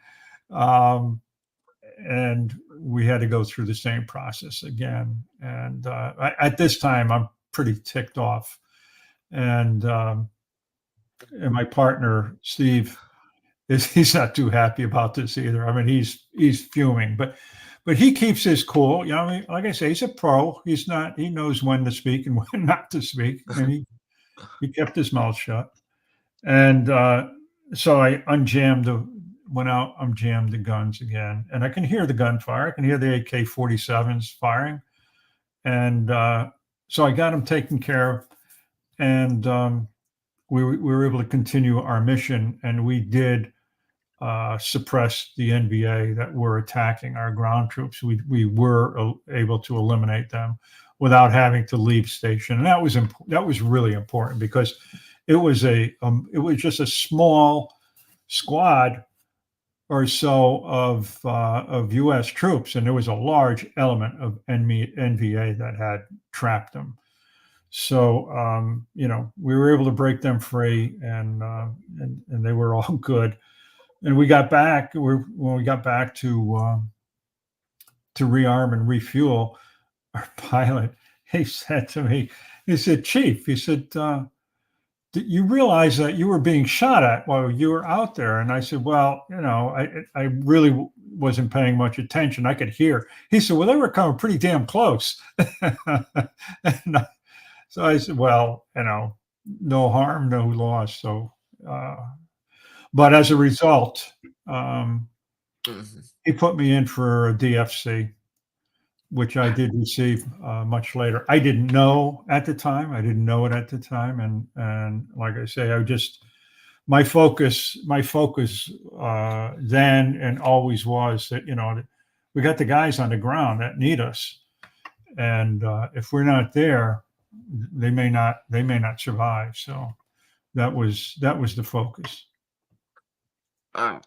And we had to go through the same process again. And at this time, I'm pretty ticked off. And my partner, Steve, he's not too happy about this either. I mean, he's fuming, but he keeps his cool. Like I say, he's a pro. He knows when to speak and when not to speak. And he kept his mouth shut. And so I went out, unjammed the guns again, and I can hear the gunfire. I can hear the AK-47s firing. And so I got them taken care of, and we were able to continue our mission, and we did suppress the NVA that were attacking our ground troops. We were able to eliminate them without having to leave station, and that was really important, because it was just a small squad or so of U.S. troops, and there was a large element of NVA that had trapped them. So we were able to break them free, and they were all good. And we got back. When we got back to rearm and refuel, our pilot, he said to me, he said, "Chief," he said, "you realize that you were being shot at while you were out there?" And I said, "Well, I really wasn't paying much attention. I could hear." He said, "Well, they were coming pretty damn close." And so I said, "Well, no harm, no loss." So, but as a result, he put me in for a DFC, which I did receive much later. I didn't know at the time. I didn't know it at the time, and like I say, my focus then and always was that we got the guys on the ground that need us, and if we're not there, they may not survive. So that was the focus. I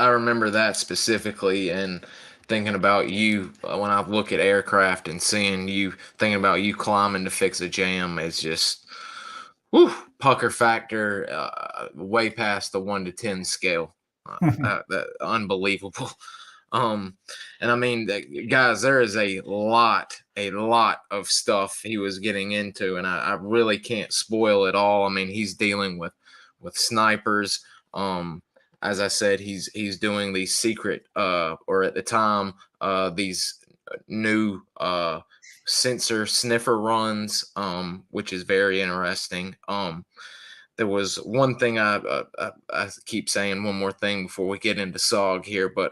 remember that specifically, and thinking about you when I look at aircraft and seeing you, thinking about you climbing to fix a jam is just, whew, pucker factor way past the 1 to 10 scale. That unbelievable. And I mean, guys, there is a lot of stuff he was getting into, and I really can't spoil it all. I mean, he's dealing with snipers. As I said, he's doing these secret, or at the time, these new sensor sniffer runs, which is very interesting. There was one thing I keep saying one more thing before we get into SOG here, but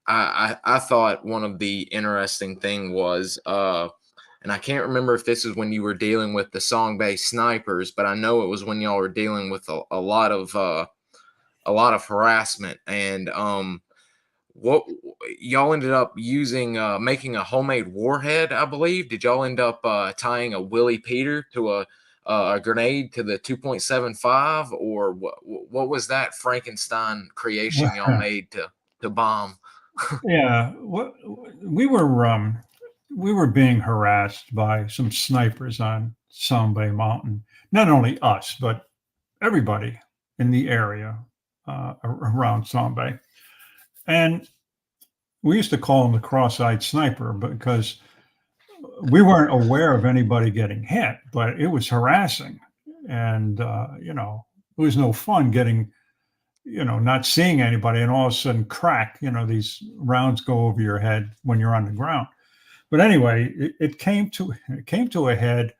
I thought one of the interesting thing was, and I can't remember if this is when you were dealing with the song-based snipers, but I know it was when y'all were dealing with a lot of harassment, and what y'all ended up using, making a homemade warhead, I believe. Did y'all end up tying a Willie Peter to a grenade to the 2.75, or what was that Frankenstein creation y'all made to bomb? Yeah, we were being harassed by some snipers on Sahn Mountain. Not only us, but everybody in the area around Sahn. And we used to call him the cross-eyed sniper because we weren't aware of anybody getting hit, but it was harassing. And, it was no fun getting, not seeing anybody and all of a sudden crack, these rounds go over your head when you're on the ground. But anyway, it came to a head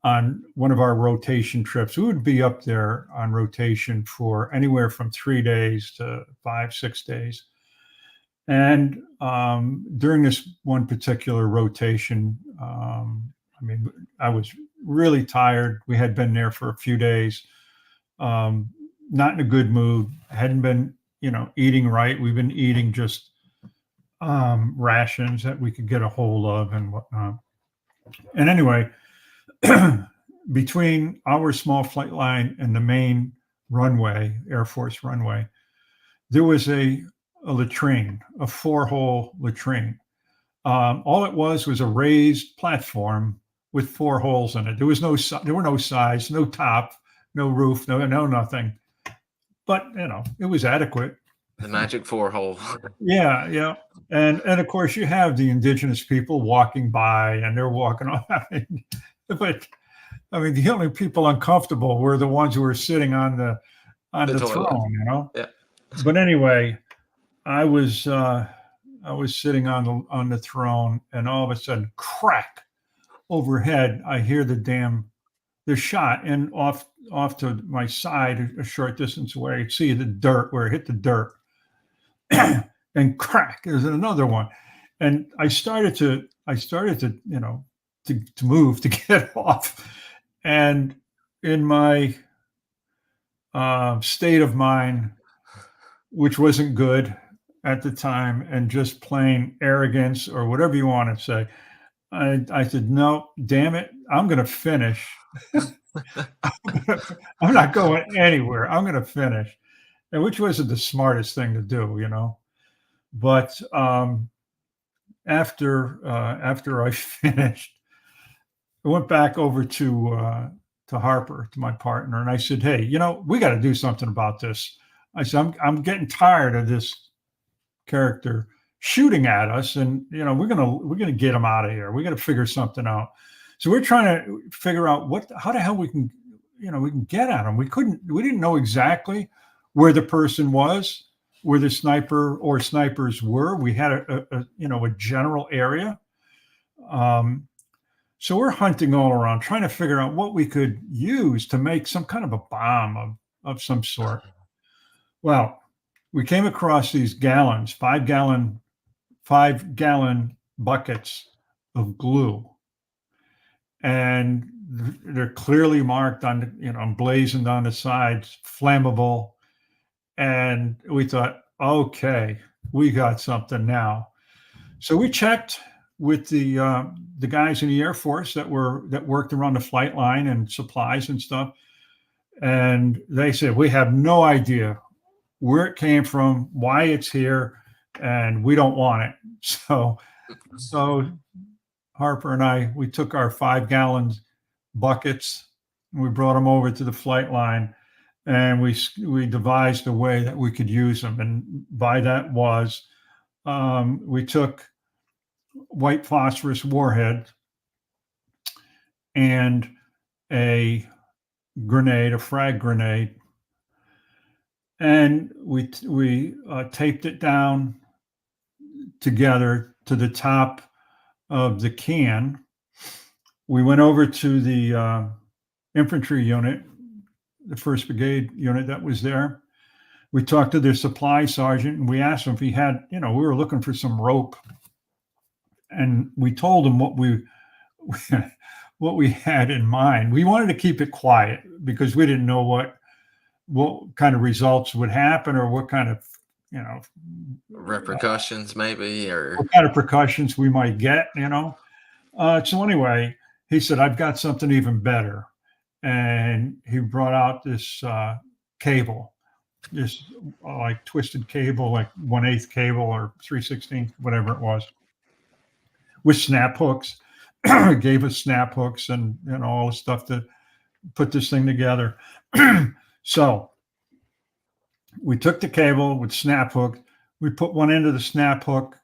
on one of our rotation trips. We would be up there on rotation for anywhere from 3 days to 5-6 days. And during this one particular rotation, I was really tired. We had been there for a few days, not in a good mood. Hadn't been, eating right. We've been eating just rations that we could get a hold of and whatnot. And anyway, between our small flight line and the main runway, Air Force runway, there was a latrine, a 4-hole latrine. All it was a raised platform with 4 holes in it. There were no sides, no top, no roof, no nothing. But it was adequate. The magic 4-hole. Yeah. And of course you have the indigenous people walking by and they're walking on. But the only people uncomfortable were the ones who were sitting on the throne, Yeah. But anyway, I was sitting on the throne, and all of a sudden, crack overhead. I hear the shot, and off to my side, a short distance away, I see the dirt where it hit the dirt, and crack. There's another one, and I started to move to get off, and in my state of mind, which wasn't good at the time, and just plain arrogance or whatever you want to say, I said, no, damn it, I'm going to finish. I'm not going anywhere. I'm going to finish, and which wasn't the smartest thing to do, But after I finished, I went back over to Harper, to my partner, and I said, hey, we got to do something about this. I said, I'm getting tired of this character shooting at us, and we're gonna get him out of here. We got to figure something out. So we're trying to figure out how the hell we can get at him. We didn't know exactly where the person was, where the sniper or snipers were. We had a general area. So we're hunting all around, trying to figure out what we could use to make some kind of a bomb of some sort. Well, we came across these gallons, 5-gallon buckets of glue, and they're clearly marked on, emblazoned on the sides, flammable. And we thought, okay, we got something now. So we checked with the guys in the Air Force that worked around the flight line and supplies and stuff, and they said, we have no idea where it came from, why it's here, and we don't want it. So Harper and we took our 5-gallon buckets and we brought them over to the flight line, and we devised a way that we could use them. And by that was, we took white phosphorus warhead and a frag grenade, and we taped it down together to the top of the can. We went over to the infantry unit, the 1st Brigade unit that was there. We talked to their supply sergeant, and we asked him if he had, we were looking for some rope, and we told him what we had in mind. We wanted to keep it quiet because we didn't know what kind of results would happen, or what kind of, repercussions maybe, or what kind of repercussions we might get, So anyway, he said, I've got something even better. and he brought out this cable, this like twisted cable, like 1/8 cable or 3/16, whatever it was, with snap hooks. Gave us snap hooks and all the stuff to put this thing together. So we took the cable with snap hook. We put one end of the snap hook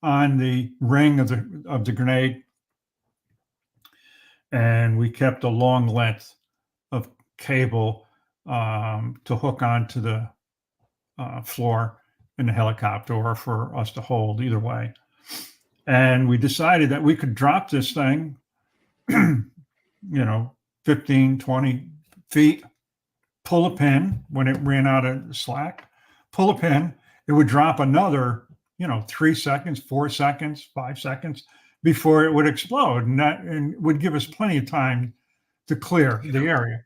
on the ring of the grenade, and we kept a long length of cable to hook onto the floor in the helicopter, or for us to hold, either way. And we decided that we could drop this thing, 15, 20 feet, pull a pin when it ran out of slack, pull a pin, it would drop another, 3 seconds, 4 seconds, 5 seconds before it would explode. And would give us plenty of time to clear the area.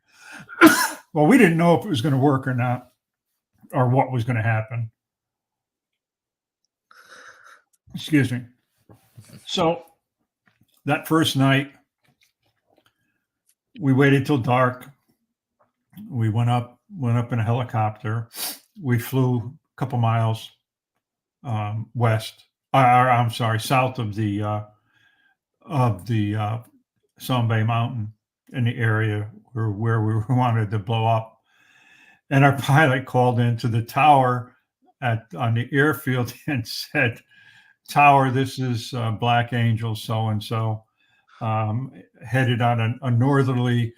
Well, we didn't know if it was going to work or not, or what was going to happen. Excuse me. So that first night, we waited till dark. We went up in a helicopter. We flew a couple miles south of the Sahn Bay Mountain, in the area where we wanted to blow up. And our pilot called into the tower on the airfield and said, "Tower, this is Black Angel so-and-so, headed on a northerly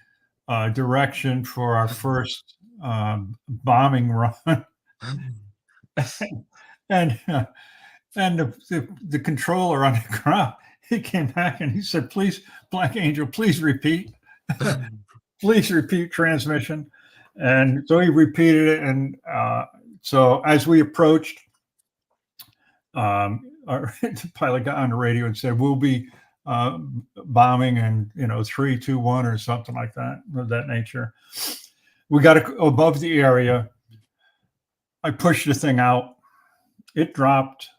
direction for our first bombing run." And the controller on the ground, he came back and he said, "Please, Black Angel, please repeat." Please repeat transmission. And so he repeated it. And so as we approached, the pilot got on the radio and said, "We'll be bombing in 3, 2, 1 or something like that, of that nature." We got above the area. I pushed the thing out. It dropped,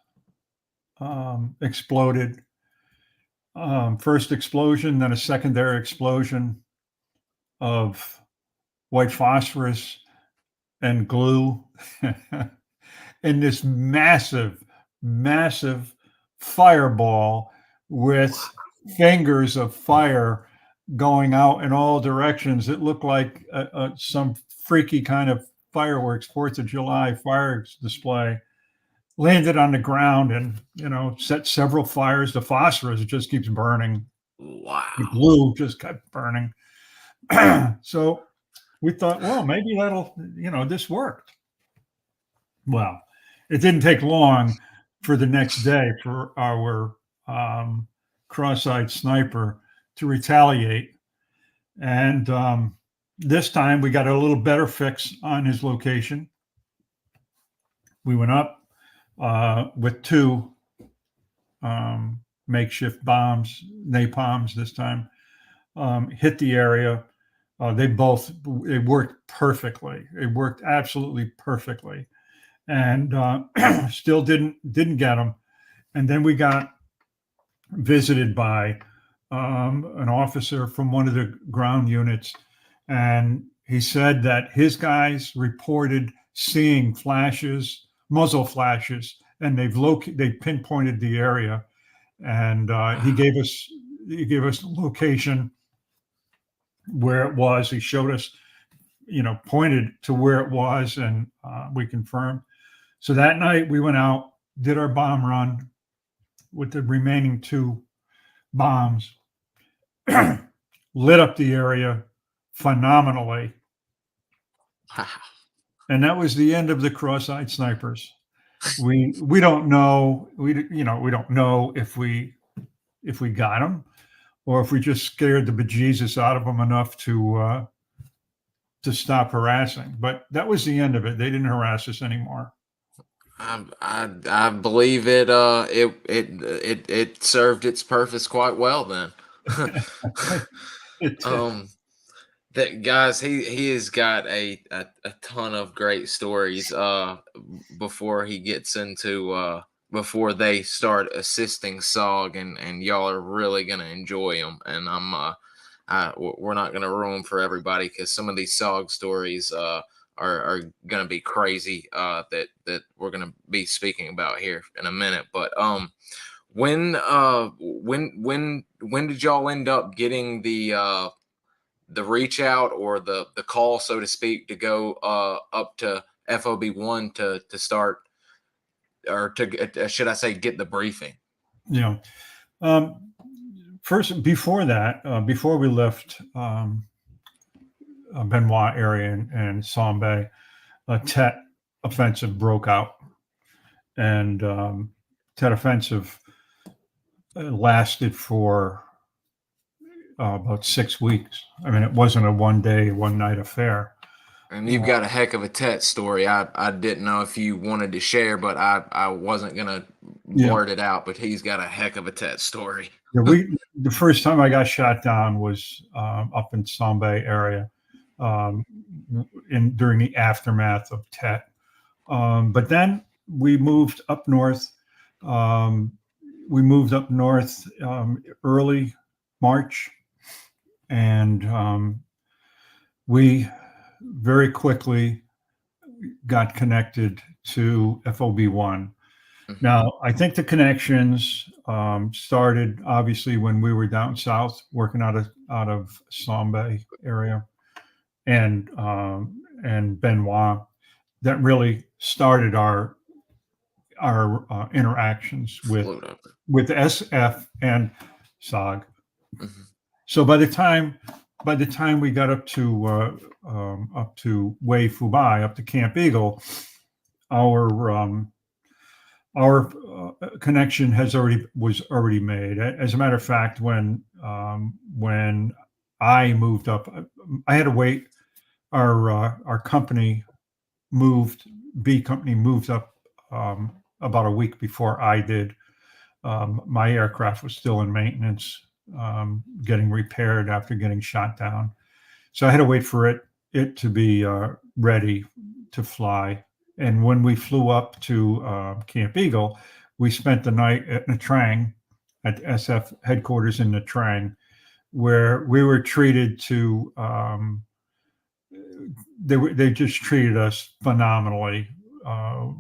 exploded. First explosion, then a secondary explosion of white phosphorus and glue, in this massive fireball with fingers of fire going out in all directions. It looked like some freaky kind of fireworks, 4th of July fireworks display. Landed on the ground and, set several fires. The phosphorus just keeps burning. Wow. The glue just kept burning. So we thought, well, maybe that'll, this worked. Well, it didn't take long for the next day for our cross-eyed sniper to retaliate. And this time we got a little better fix on his location. We went up with 2 makeshift bombs, napalms this time, hit the area. It worked perfectly. It worked absolutely perfectly. And still didn't get them. And then we got visited by an officer from one of the ground units. And he said that his guys reported seeing flashes, muzzle flashes, and they pinpointed the area. And he gave us the location where it was. He showed us, pointed to where it was, and we confirmed. So that night we went out, did our bomb run with the remaining 2 bombs, lit up the area phenomenally. Wow. And that was the end of the cross-eyed snipers. We don't know. We don't know if we got them, or if we just scared the bejesus out of them enough to stop harassing. But that was the end of it. They didn't harass us anymore. I believe it served its purpose quite well then. That guys, he has got a ton of great stories before he gets into before they start assisting SOG, and y'all are really gonna enjoy them. And we're not going to ruin for everybody, because some of these SOG stories are going to be crazy, that we're going to be speaking about here in a minute. But when did y'all end up getting the reach out, or the call, so to speak, to go up to FOB1 to start, or to should I say, get the briefing? You know, first, before that, before we left Benoit area and Sahn Bay, a Tet offensive broke out, and Tet offensive lasted for about 6 weeks. I mean, it wasn't a one day, one night affair. And you've got a heck of a Tet story. I didn't know if you wanted to share, but I wasn't gonna blurt it out. But he's got a heck of a Tet story. Yeah, the first time I got shot down was up in Sahn Bay area, during the aftermath of Tet. But then we moved up north. Early March, and we very quickly got connected to FOB1. Now, I think the connections started obviously when we were down south working out of Sahn Bay area, and Benoit. That really started our interactions with SF and SOG. Mm-hmm. So by the time we got up to Way Fubai, up to Camp Eagle, our connection was already made. As a matter of fact, when I moved up, I had to wait. Our company B company moved up about a week before I did. My aircraft was still in maintenance, getting repaired after getting shot down. So I had to wait for it to be ready to fly. And when we flew up to Camp Eagle, we spent the night at Nha Trang, at SF headquarters in Nha Trang, where we were treated to. They just treated us phenomenally. Our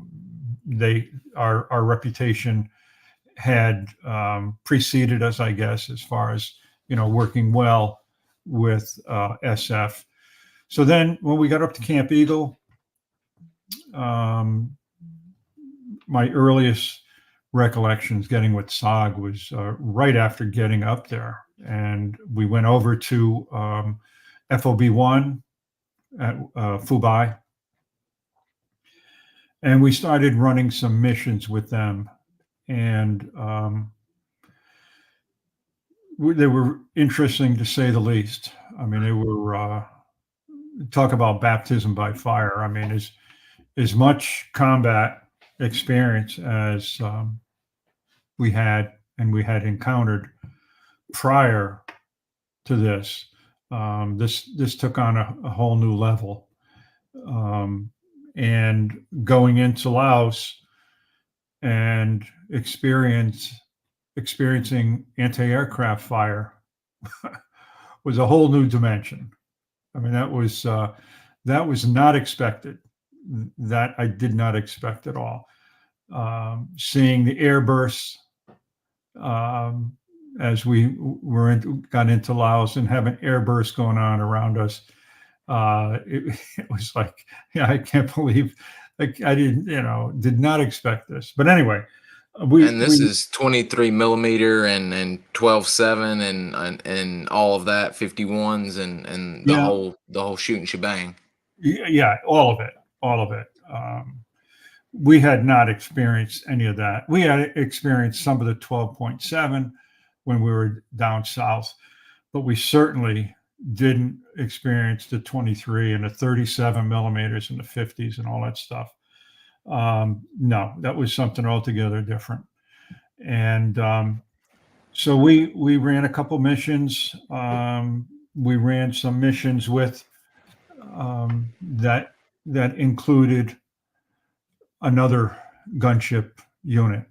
reputation had preceded us, I guess, as far as working well with SF. So then, when we got up to Camp Eagle, my earliest recollections getting with SOG was right after getting up there, and we went over to FOB1 at Fubai, and we started running some missions with them, and they were interesting to say the least. I mean, they were talk about baptism by fire. I mean, as much combat experience as we had encountered prior to this. This took on a whole new level, and going into Laos and experiencing anti-aircraft fire was a whole new dimension. I mean, that was not expected. That I did not expect at all. Seeing the airbursts as we got into Laos, and having airbursts going on around us, it was like, I can't believe, like, I did not expect this. But anyway, this is 23 millimeter and 12.7 and all of that, 51s and the whole shooting shebang. Yeah, all of it. We had not experienced any of that. We had experienced some of the 12.7 when we were down south, but we certainly didn't experience the 23 and the 37 millimeters and the 50s and all that stuff. No, that was something altogether different. And so we ran a couple missions. We ran some missions with that included another gunship unit,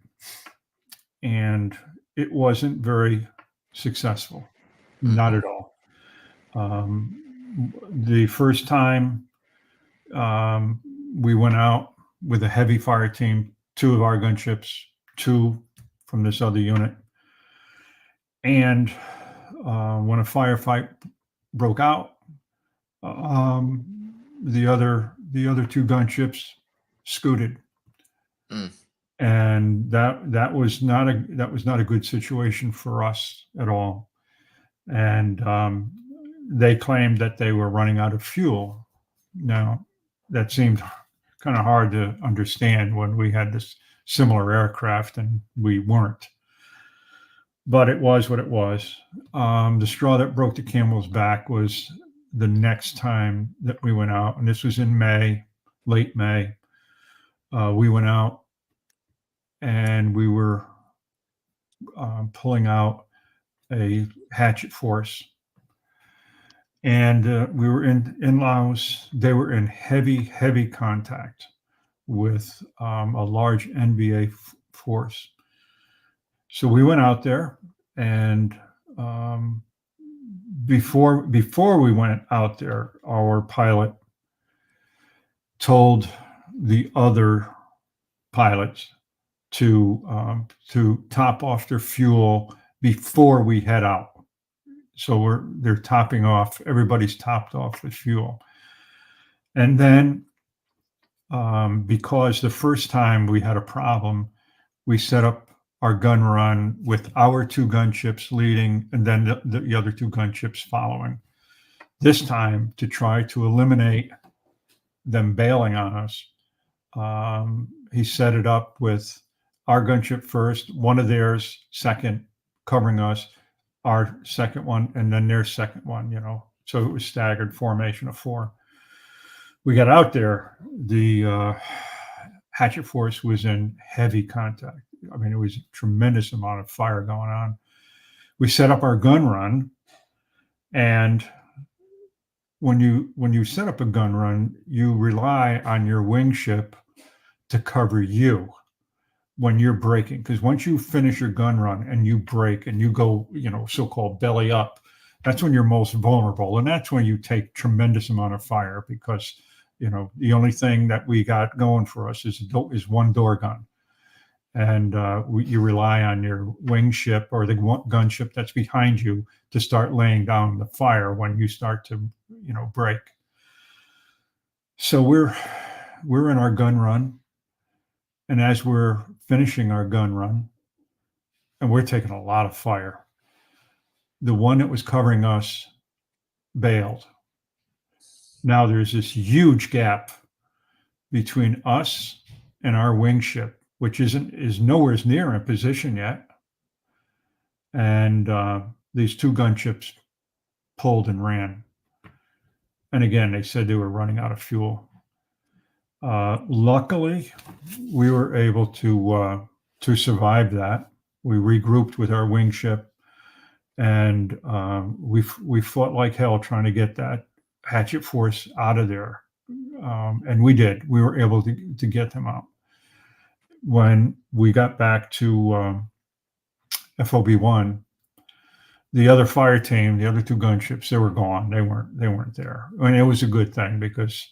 and it wasn't very successful, not at all. The first time we went out with a heavy fire team, 2 of our gunships, 2 from this other unit. And when a firefight broke out, the other 2 gunships scooted. And that was not a good situation for us at all. And they claimed that they were running out of fuel. Now, that seemed kind of hard to understand when we had this similar aircraft and we weren't. But it was what it was. The straw that broke the camel's back was the next time that we went out, and this was in May, late May. We went out and we were pulling out a hatchet force. And we were in Laos. They were in heavy contact with a large NBA force. So we went out there, and before we went out there, our pilot told the other pilots to top off their fuel before we head out. So they're topping off. Everybody's topped off with fuel, and then because the first time we had a problem, we set up our gun run with our 2 gunships leading, and then the other 2 gunships following. This time, to try to eliminate them bailing on us, he set it up with our gunship first, one of theirs second, covering us, our second one, and then their second one, so it was staggered formation of 4. We got out there, the hatchet force was in heavy contact. I mean, it was a tremendous amount of fire going on. We set up our gun run, and when you set up a gun run, you rely on your wing ship to cover you when you're braking, because once you finish your gun run and you brake and you go, so-called belly up, that's when you're most vulnerable, and that's when you take tremendous amount of fire, because the only thing that we got going for us is one door gun, and you rely on your wing ship or the gunship that's behind you to start laying down the fire when you start to brake. So we're in our gun run, and as we're finishing our gun run, and we're taking a lot of fire, the one that was covering us bailed. Now there's this huge gap between us and our wing ship, which is nowhere near in position yet. And these 2 gunships pulled and ran. And again, they said they were running out of fuel. Luckily, we were able to survive that. We regrouped with our wing ship, and we fought like hell trying to get that hatchet force out of there. And we did. We were able to get them out. When we got back to FOB1, the other fire team, the other 2 gunships, they were gone. They weren't there. I mean, it was a good thing, because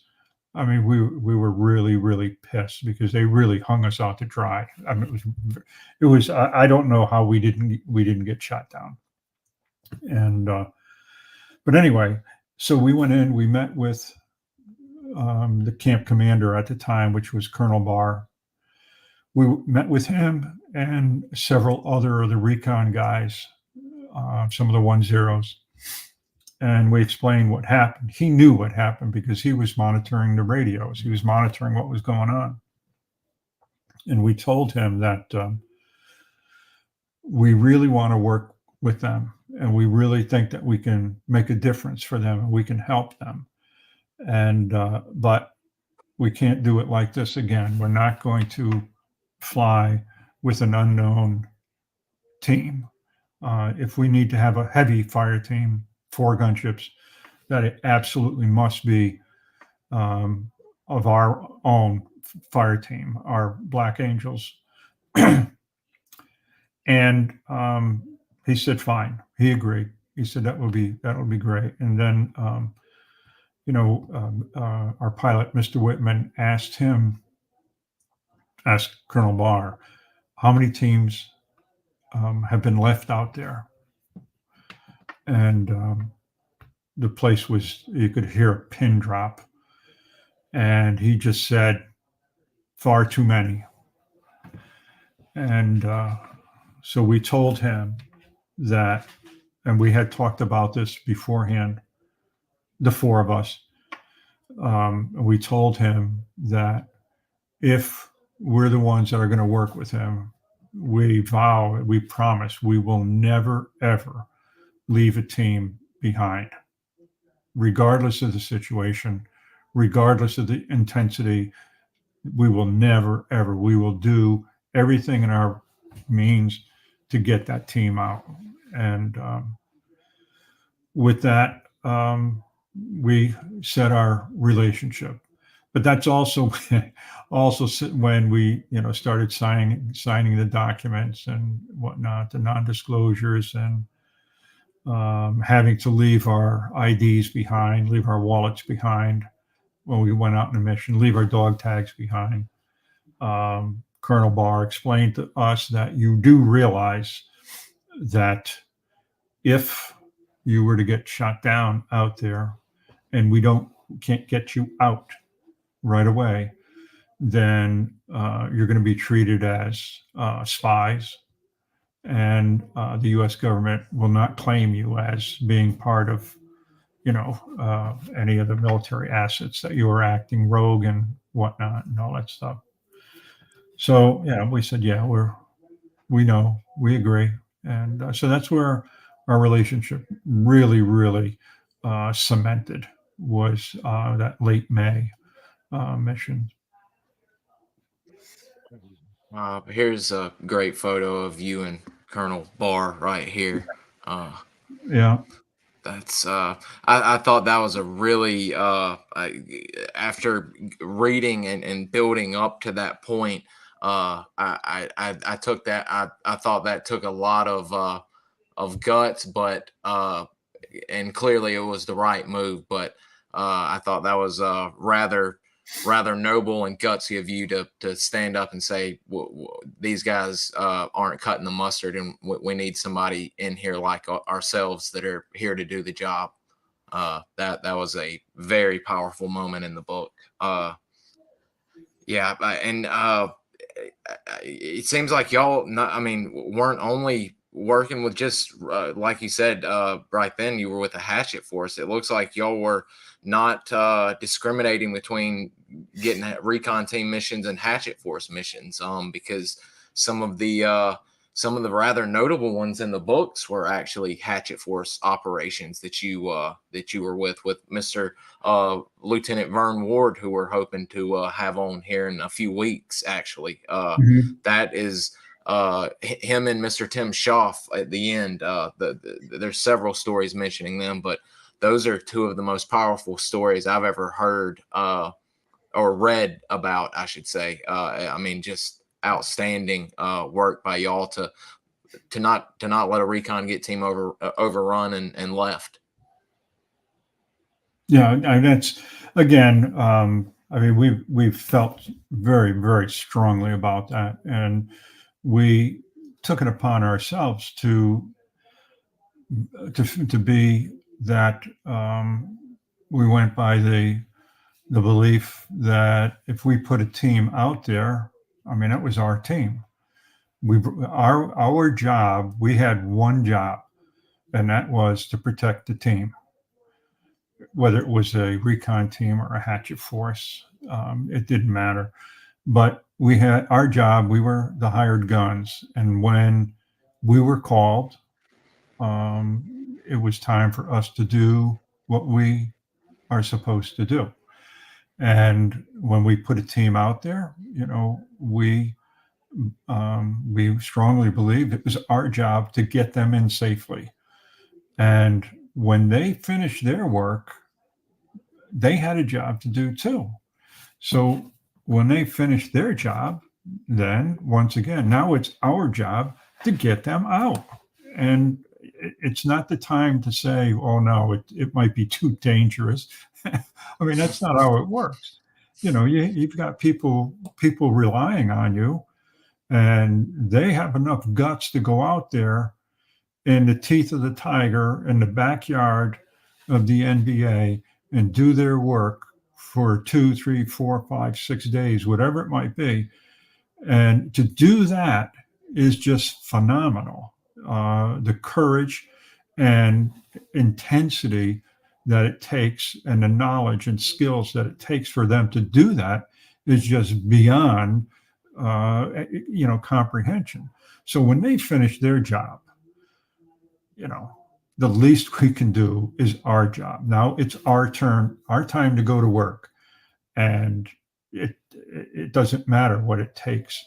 we were really pissed, because they really hung us out to dry. I mean, it was I don't know how we didn't get shot down. And but anyway, so we went in. We met with the camp commander at the time, which was Colonel Barr. We met with him and several other of the recon guys, some of the 1-0s, and we explained what happened. He knew what happened because he was monitoring the radios. He was monitoring what was going on. And we told him that we really want to work with them, and we really think that we can make a difference for them and we can help them. And but we can't do it like this again. We're not going to fly with an unknown team. If we need to have a heavy fire team, 4 gunships, that it absolutely must be of our own fire team, our Black Angels. And he said, fine. He agreed. He said that would be great. And then, our pilot, Mr. Whitman, asked Colonel Barr, how many teams have been left out there? And the place was, you could hear a pin drop. And he just said, far too many. And so we told him that, and we had talked about this beforehand, the four of us. We told him that if we're the ones that are going to work with him, we promise we will never, ever leave a team behind, regardless of the situation, regardless of the intensity. We will never, ever, we will do everything in our means to get that team out. And with that, we set our relationship. But that's also when we, started signing the documents and whatnot, the non-disclosures, and having to leave our IDs behind, leave our wallets behind when we went out on a mission, leave our dog tags behind. Colonel Barr explained to us that you do realize that if you were to get shot down out there and we can't get you out right away, then you're going to be treated as spies, and the U.S. government will not claim you as being part of, any of the military assets, that you were acting rogue and whatnot and all that stuff. So yeah, we said, yeah, we know, we agree, and so that's where our relationship really cemented, was that late May mission. Here's a great photo of you and Colonel Barr right here. Yeah. That's I thought that was a really after reading and building up to that point, I took that, I thought that took a lot of guts, but and clearly it was the right move, but I thought that was rather noble and gutsy of you to stand up and say, these guys aren't cutting the mustard, and we need somebody in here like ourselves that are here to do the job. That was a very powerful moment in the book. Yeah, and it seems like y'all weren't only working with just like you said right then, you were with a hatchet force. It looks like y'all were not discriminating between getting recon team missions and hatchet force missions, because some of the rather notable ones in the books were actually hatchet force operations that you were with Mr. Lieutenant Vern Ward, who we're hoping to have on here in a few weeks. Actually, that is him and Mr. Tim Schaff at the end. There's several stories mentioning them, but those are two of the most powerful stories I've ever heard or read about, I should say. Just outstanding work by y'all to not let a recon get team overrun and left. Yeah, and that's, again, we've felt very, very strongly about that, and we took it upon ourselves to be that. We went by the belief that if we put a team out there, it was our team. Our job, we had one job, and that was to protect the team. Whether it was a recon team or a hatchet force, it didn't matter. But we had our job, we were the hired guns. And when we were called, it was time for us to do what we are supposed to do. And when we put a team out there, we strongly believed it was our job to get them in safely. And when they finished their work, they had a job to do too. So when they finished their job, then once again, now it's our job to get them out. And it's not the time to say, oh no, it might be too dangerous. I mean, that's not how it works. You've got people relying on you, and they have enough guts to go out there in the teeth of the tiger in the backyard of the NBA and do their work for 2, 3, 4, 5, 6 days, whatever it might be. And to do that is just phenomenal. The courage and intensity that it takes, and the knowledge and skills that it takes for them to do that is just beyond, comprehension. So when they finish their job, the least we can do is our job. Now it's our turn, our time to go to work, and it doesn't matter what it takes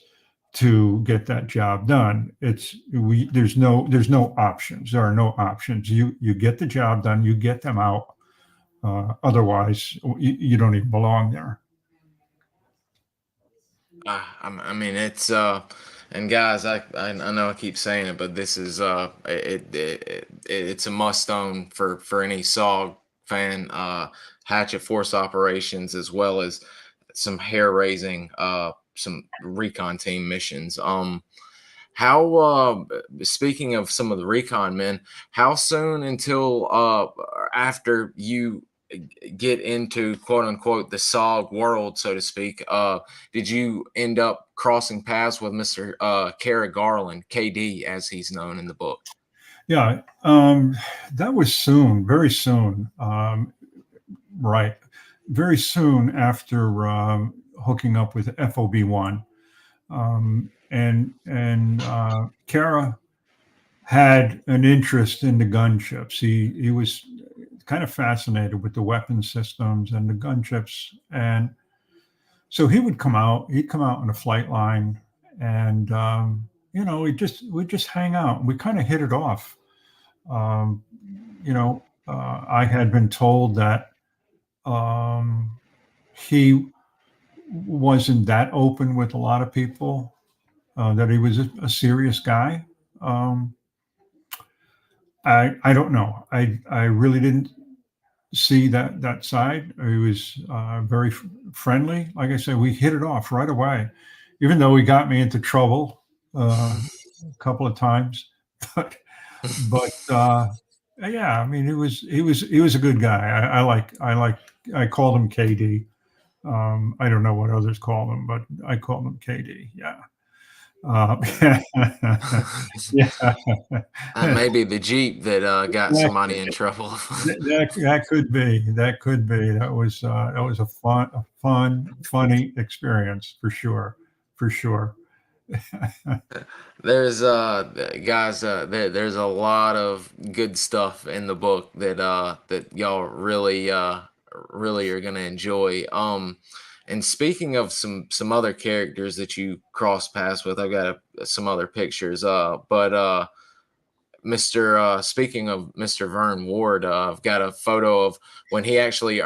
to get that job done. There's no options. There are no options. You get the job done. You get them out. Otherwise, you don't even belong there. I mean, it's and guys, I know I keep saying it, but this is it's a must own for any SOG fan. Hatchet Force operations, as well as some hair raising, some recon team missions. How speaking of some of the recon men, how soon until after you get into quote unquote the SOG world, so to speak, did you end up crossing paths with Mr. Kara Garland, KD as he's known in the book? Yeah, that was soon, very soon. Right, very soon after hooking up with FOB1, and Kara had an interest in the gunships. He was kind of fascinated with the weapon systems and the gunships, and so he'd come out on a flight line, and we'd just hang out. We kind of hit it off. I had been told that he wasn't that open with a lot of people, that he was a serious guy. I don't know. I really didn't see that side. He was very friendly. Like I said, we hit it off right away, even though he got me into trouble a couple of times. But yeah, I mean, he was a good guy. I called him KD. I don't know what others call him, but I called him KD. Yeah. Yeah. Maybe the Jeep that got somebody in trouble. That could be. That was a funny experience for sure. There's guys, there's a lot of good stuff in the book that y'all really are gonna enjoy. And speaking of some other characters that you cross paths with, I've got some other pictures. But speaking of Mr. Vern Ward, I've got a photo of when he actually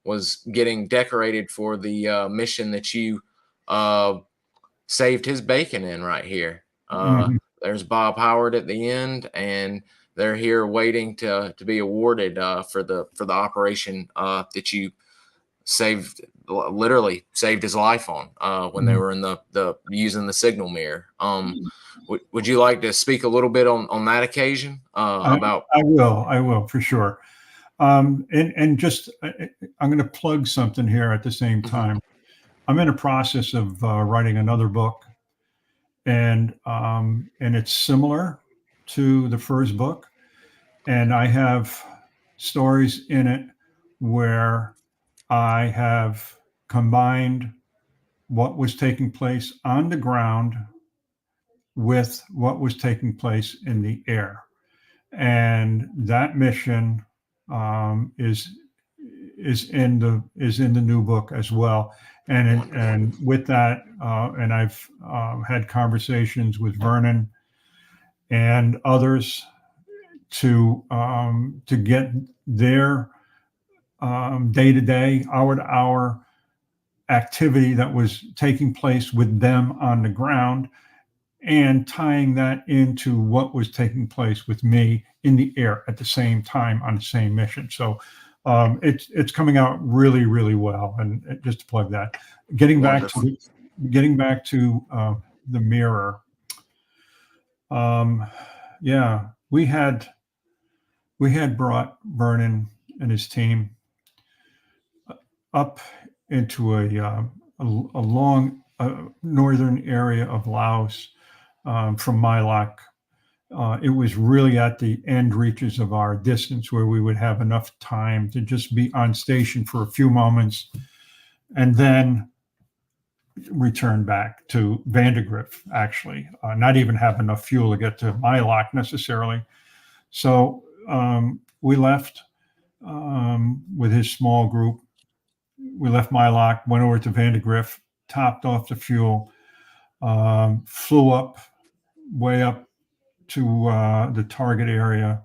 was getting decorated for the mission that you saved his bacon in right here. There's Bob Howard at the end, and they're here waiting to be awarded for the operation that you literally saved his life on when they were in the using the signal mirror. Would you like to speak a little bit on that occasion about? I will for sure. And just I'm going to plug something here at the same time. I'm in a process of writing another book, and it's similar to the first book, and I have stories in it where I have combined what was taking place on the ground with what was taking place in the air, and that mission is in the new book as well. And with that, and I've had conversations with Vernon and others to get their day-to-day, hour-to-hour activity that was taking place with them on the ground and tying that into what was taking place with me in the air at the same time on the same mission. So it's coming out really, really well. And just to plug that, getting back to the mirror. Yeah, we had brought Vernon and his team up into a long northern area of Laos from My Lac. It was really at the end reaches of our distance where we would have enough time to just be on station for a few moments and then return back to Vandergrift, actually, not even have enough fuel to get to My Lac necessarily. So we left with his small group. We left My Lac, went over to Vandergrift, topped off the fuel, flew up, way up to the target area.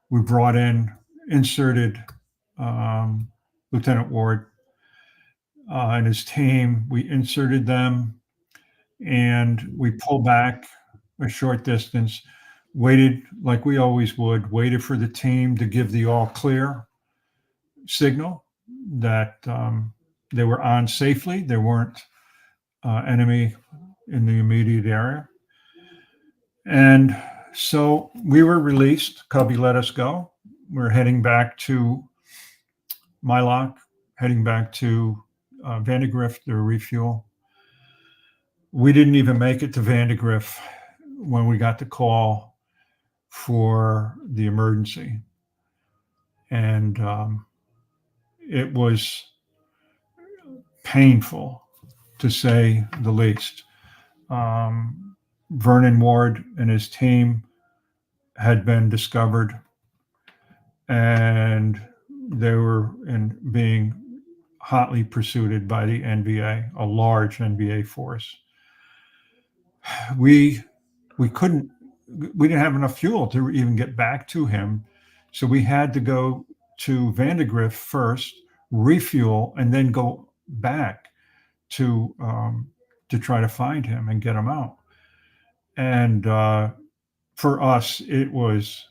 We brought inserted Lieutenant Ward and his team. We inserted them and we pulled back a short distance, waited like we always would, waited for the team to give the all clear signal that they were on safely. There weren't enemy in the immediate area. And so we were released. Covey let us go. We're heading back to My Lac, heading back to Vandergrift to refuel. We didn't even make it to Vandergrift when we got the call for the emergency. And it was painful, to say the least. Vernon Ward and his team had been discovered, and they were being hotly pursued by the NVA, a large NVA force. We didn't have enough fuel to even get back to him, so we had to go to Vandergrift first, refuel, and then go back to try to find him and get him out. And for us, it was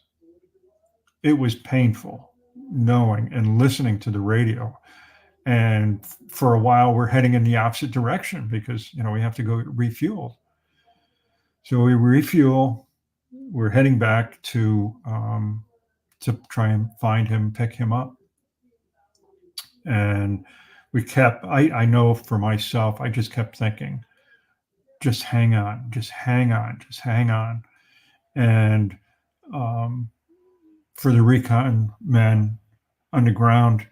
painful knowing and listening to the radio. And for a while, we're heading in the opposite direction because we have to go refuel. So we refuel. We're heading back to try and find him, pick him up. And we kept. I know for myself, I just kept thinking, just hang on, just hang on, just hang on. And for the recon men underground,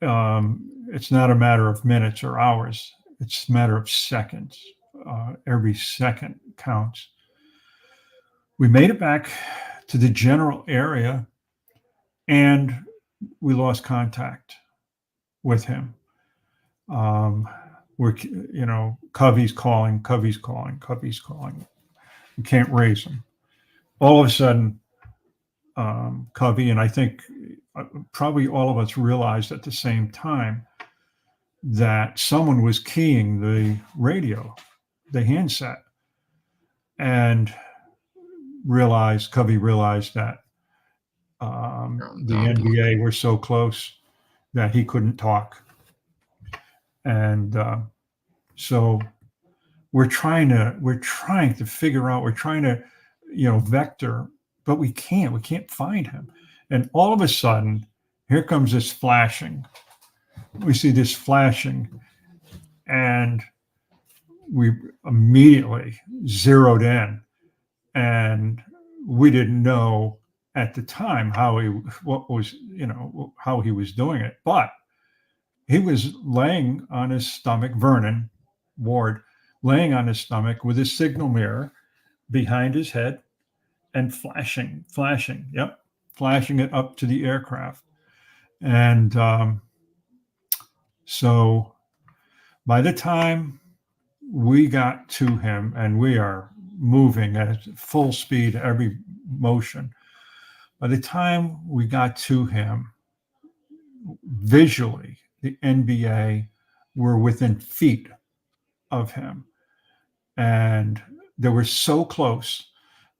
it's not a matter of minutes or hours. It's a matter of seconds. Every second counts. We made it back to the general area and we lost contact with him. Covey's calling. We can't raise him. All of a sudden, Covey, and I think probably all of us realized at the same time that someone was keying the radio, the handset, and Covey realized that the NVA were so close that he couldn't talk. And so we're trying to figure out, we're trying to, vector, but we can't find him. And all of a sudden, here comes this flashing. We see this flashing, and we immediately zeroed in, and we didn't know at the time how he was doing it, but he was laying on his stomach, Vernon Ward, laying on his stomach with his signal mirror behind his head and flashing it up to the aircraft. And so by the time we got to him, and we are moving at full speed, every motion, by the time we got to him, visually, the NVA were within feet of him. And they were so close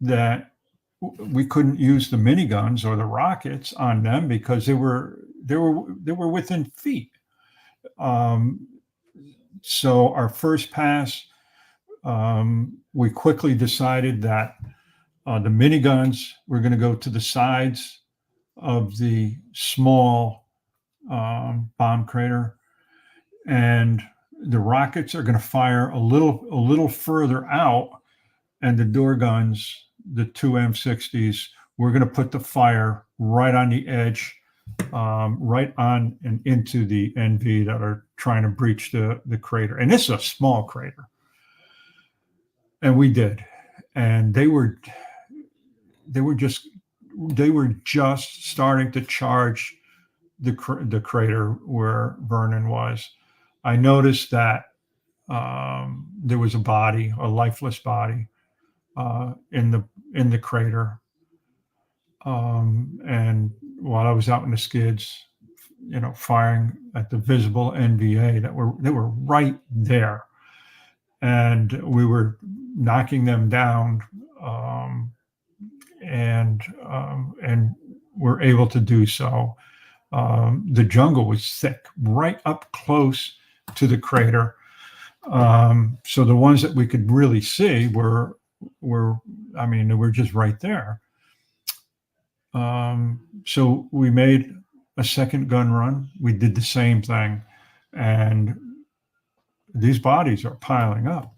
that we couldn't use the miniguns or the rockets on them because they were within feet. So our first pass, we quickly decided that the miniguns were going to go to the sides of the small bomb crater, and the rockets are going to fire a little further out, and the door guns, the two M60s, we're going to put the fire right on the edge, right on and into the NV that are trying to breach the crater. And this is a small crater. And we did. And they were just starting to charge the crater where Vernon was. I noticed that there was a body, a lifeless body, in the crater. And while I was out in the skids, firing at the visible NVA they were right there, and we were knocking them down, and we're able to do so. The jungle was thick, right up close to the crater. So the ones that we could really see were they were just right there. So we made a second gun run. We did the same thing, and these bodies are piling up.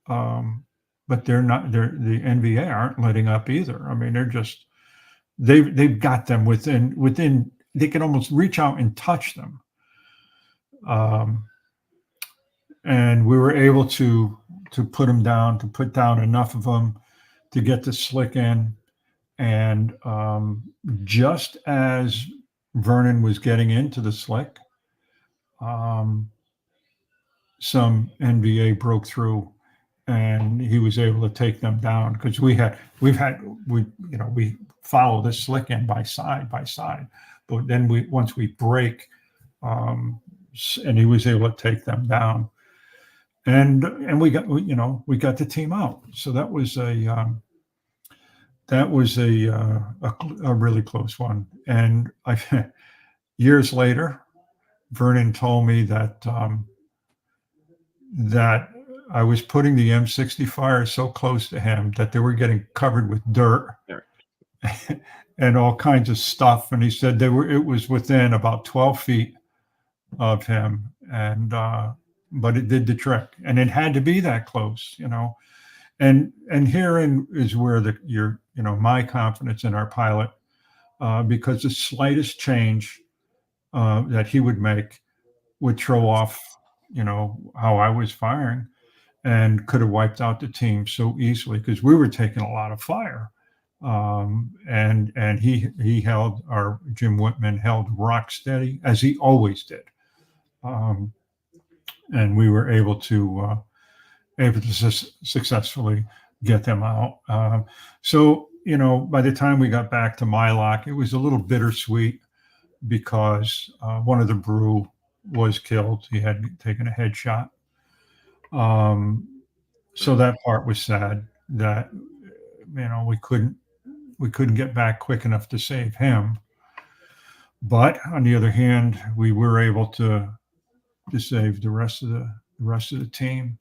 But the NVA aren't letting up either. I mean, they've got them within. They can almost reach out and touch them. And we were able to put them down, to put down enough of them to get the slick in. And just as Vernon was getting into the slick, some NVA broke through, and he was able to take them down, because we follow the slick in by side, but then once we break, and he was able to take them down, and we got the team out. So that was a really close one. And years later, Vernon told me that that I was putting the M60 fire so close to him that they were getting covered with dirt and all kinds of stuff. And he said it was within about 12 feet of him, and but it did the trick, and it had to be that close, And herein is where my confidence in our pilot, because the slightest change that he would make would throw off, how I was firing, and could have wiped out the team so easily, because we were taking a lot of fire. And he held, our Jim Whitman held rock steady, as he always did. And we were able to successfully get them out. So, by the time we got back to Mylock, it was a little bittersweet, because one of the brew was killed. He had taken a headshot. So that part was sad, that, we couldn't get back quick enough to save him. But on the other hand, we were able to save the rest of the team.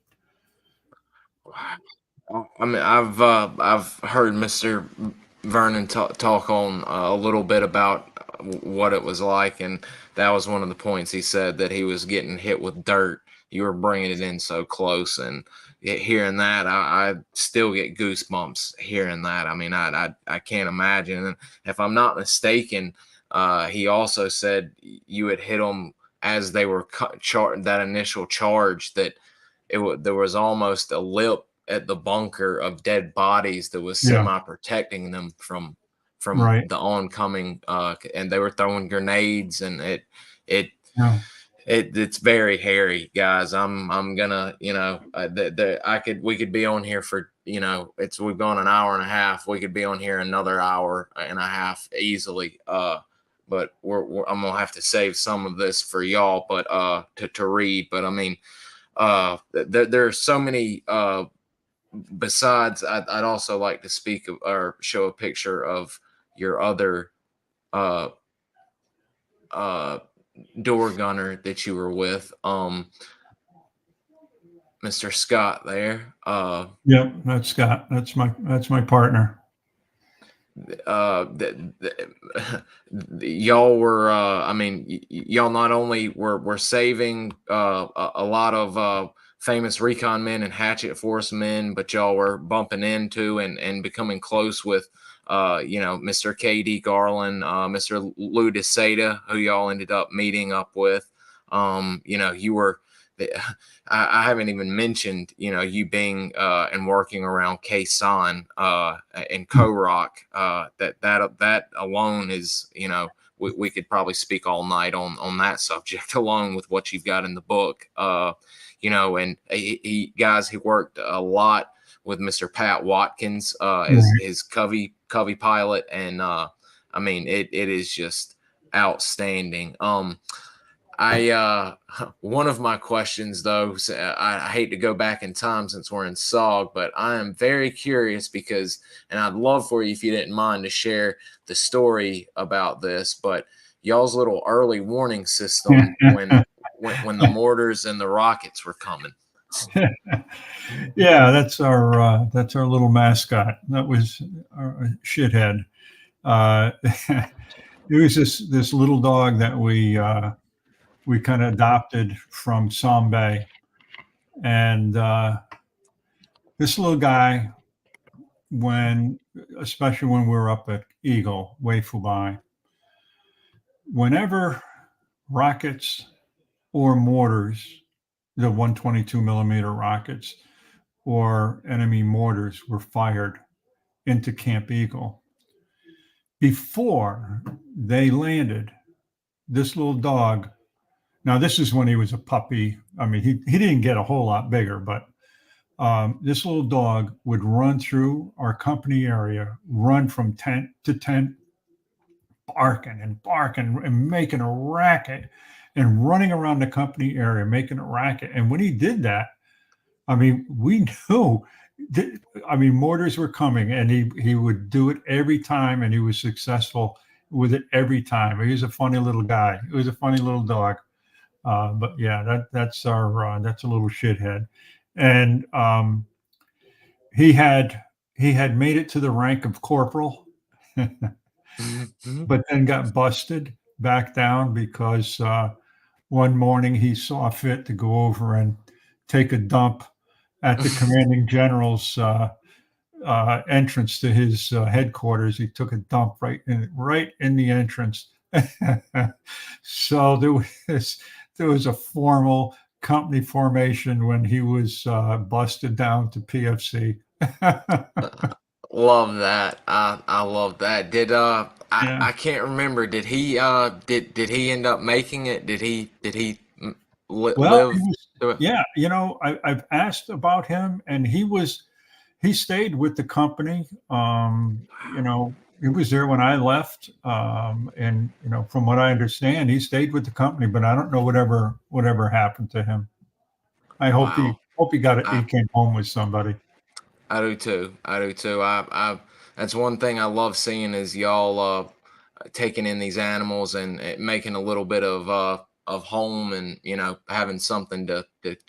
I mean, I've heard Mr. Vernon talk on a little bit about what it was like, and that was one of the points he said, that he was getting hit with dirt. You were bringing it in so close, and hearing that, I still get goosebumps hearing that. I mean, I can't imagine. And if I'm not mistaken, he also said you had hit them as they were that initial charge, that there was almost a lip at the bunker of dead bodies that was semi-protecting them from Right. the oncoming, and they were throwing grenades, and it's very hairy, guys. I'm gonna, we could be on here for, we've gone an hour and a half. We could be on here another hour and a half easily. But I'm gonna have to save some of this for y'all, but to read. But I mean, there are so many besides, I'd also like to speak of, or show a picture of your other Doorgunner that you were with, Mr. Scott there. Yep, that's Scott. That's my partner. Y'all were, I mean, y'all not only were saving a lot of famous recon men and hatchet force men, but y'all were bumping into and becoming close with, Mr. KD Garland, Mr. Lou DeSeta, who y'all ended up meeting up with. You were, I haven't even mentioned, you being and working around Sahn and Co-Rock. That alone is, we could probably speak all night on that subject alone with what you've got in the book. And he worked a lot with Mr. Pat Watkins as his Covey pilot, and I mean, it is just outstanding. One of my questions, though, I hate to go back in time since we're in SOG, but I am very curious because, and I'd love for you, if you didn't mind, to share the story about this, but y'all's little early warning system when the mortars and the rockets were coming. Yeah, that's our little mascot. That was our shithead. It was this little dog that we kind of adopted from Sambe, and this little guy, especially when we were up at Eagle, Wei Fubai, whenever rockets or mortars, the 122 millimeter rockets or enemy mortars were fired into Camp Eagle, before they landed, this little dog, now this is when he was a puppy. I mean, he didn't get a whole lot bigger, but this little dog would run through our company area, run from tent to tent, barking and making a racket and running around the company area, making a racket. And when he did that, I mean, we knew, mortars were coming, and he would do it every time, and he was successful with it every time. He was a funny little guy. He was a funny little dog. But yeah, that's a little shithead. And he had made it to the rank of corporal, but then got busted back down because one morning he saw fit to go over and take a dump at the commanding general's entrance to his headquarters. He took a dump right in the entrance. So there was a formal company formation when he was busted down to PFC. Love that. I love that. I can't remember. Did he did he end up making it? Did he live? Yeah, I've asked about him, and he stayed with the company. He was there when I left, and from what I understand, he stayed with the company. But I don't know whatever happened to him. I hope he got it. He came home with somebody. I do too. I that's one thing I love seeing is y'all taking in these animals and making a little bit of home, and having something to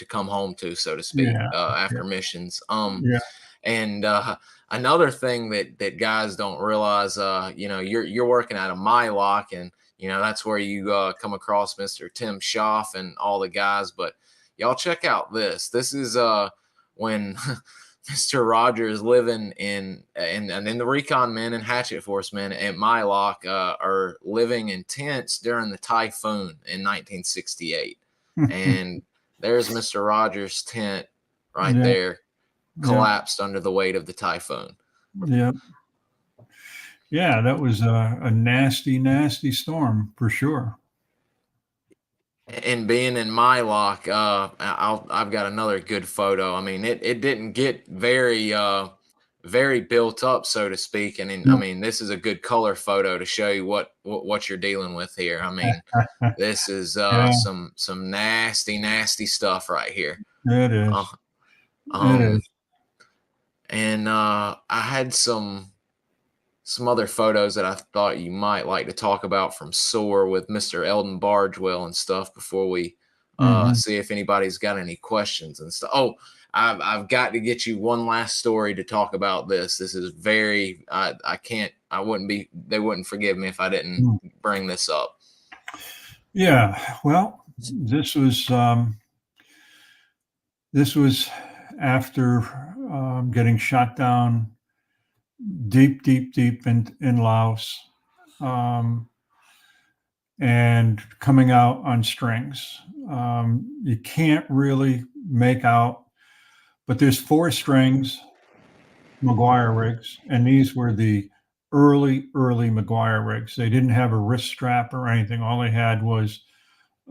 come home to, so to speak, after missions. And another thing that guys don't realize, you're working out of Mylock, and that's where you come across Mr. Tim Schaff and all the guys. But y'all check out this. This is when Mr. Roger is living and then the recon men and hatchet force men at Mylock are living in tents during the typhoon in 1968. And there's Mr. Rogers' tent right there, collapsed under the weight of the typhoon. Yeah, that was a nasty, nasty storm for sure. And being in Mylock, I've got another good photo. I mean, it didn't get very built up, so to speak. And I mean, this is a good color photo to show you what you're dealing with here. I mean, this is some nasty, nasty stuff right here. It is. It is. And I had some other photos that I thought you might like to talk about from SOAR with Mr. Eldon Bargewell and stuff before we Hmm. see if anybody's got any questions and stuff. Oh, I've got to get you one last story to talk about this. This is very, I can't, I wouldn't be, they wouldn't forgive me if I didn't bring this up. Yeah, well, this was after getting shot down deep, deep, deep in Laos, and coming out on strings. You can't really make out, but there's 4 strings McGuire rigs, and these were the early McGuire rigs. They didn't have a wrist strap or anything. All they had was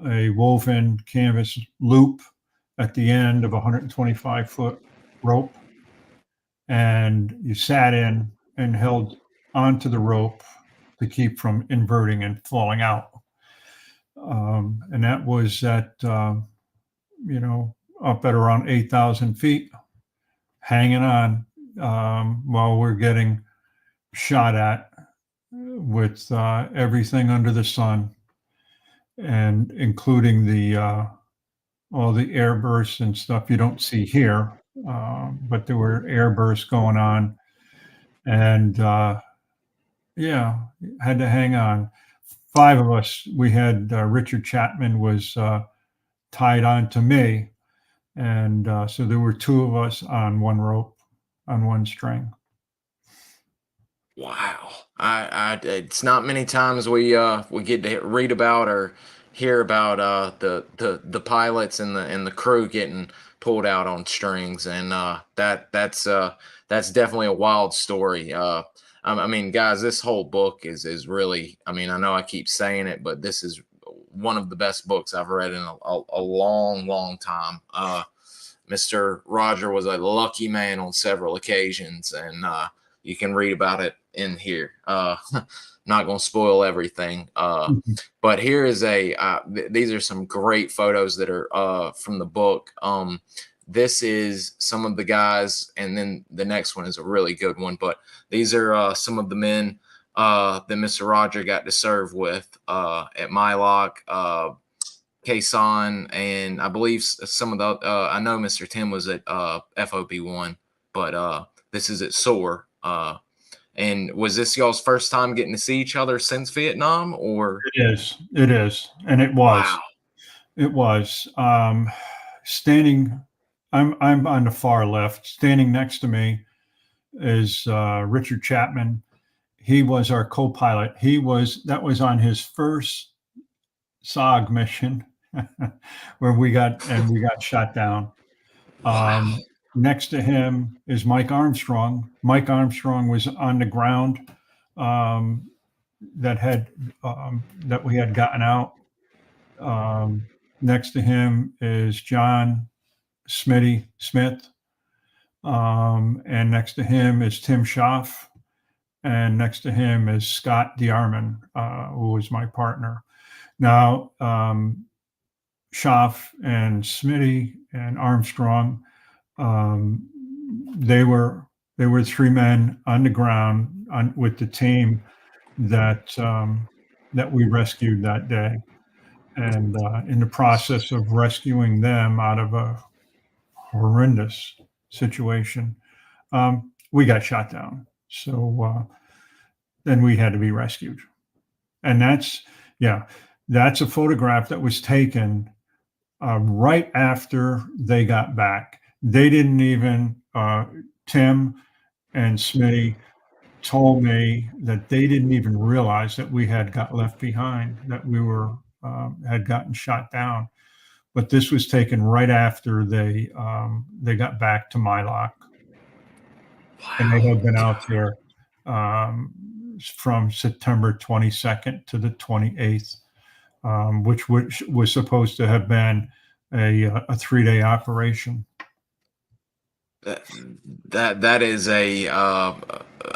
a woven canvas loop at the end of a 125-foot rope, and you sat in and held onto the rope to keep from inverting and falling out. And that was at up at around 8,000 feet, hanging on while we're getting shot at with everything under the sun, and including all the air bursts and stuff you don't see here, but there were air bursts going on, and yeah, had to hang on. 5 of us. We had Richard Chapman was tied on to me, and so there were 2 of us on one rope, on one string. Wow. It's not many times we get to read about or hear about the pilots and the crew getting pulled out on strings, and that's definitely a wild story. I mean, guys, this whole book is really, I mean, I know I keep saying it, but this is one of the best books I've read in a long, long time. Mr. Roger was a lucky man on several occasions, and you can read about it in here. Not going to spoil everything, but here is these are some great photos that are from the book. This is some of the guys, and then the next one is a really good one. But these are some of the men that Mr. Roger got to serve with at MyLock, Sahn, and I believe some of the I know Mr. Tim was at FOB1, but this is at SOAR. And was this y'all's first time getting to see each other since Vietnam, or? It is, and it was. Wow. It was. Standing, I'm on the far left. Standing next to me is Richard Chapman. He was our co-pilot. That was on his first SOG mission where we got shot down. Wow. Next to him is Mike Armstrong. Mike Armstrong was on the ground that we had gotten out. Next to him is John Smith, and next to him is Tim Schaff, and next to him is Scott DeArmond, who was my partner. Now, Schaff and Smitty and Armstrong, they were 3 men on the ground with the team that we rescued that day, and in the process of rescuing them out of a horrendous situation, we got shot down. So then we had to be rescued, and that's a photograph that was taken right after they got back. They didn't even, Tim and Smitty told me that they didn't even realize that we had got left behind, that we had gotten shot down. But this was taken right after they got back to MyLock. Wow. And they had been out there from September 22nd to the 28th, which was supposed to have been a 3-day operation. That is a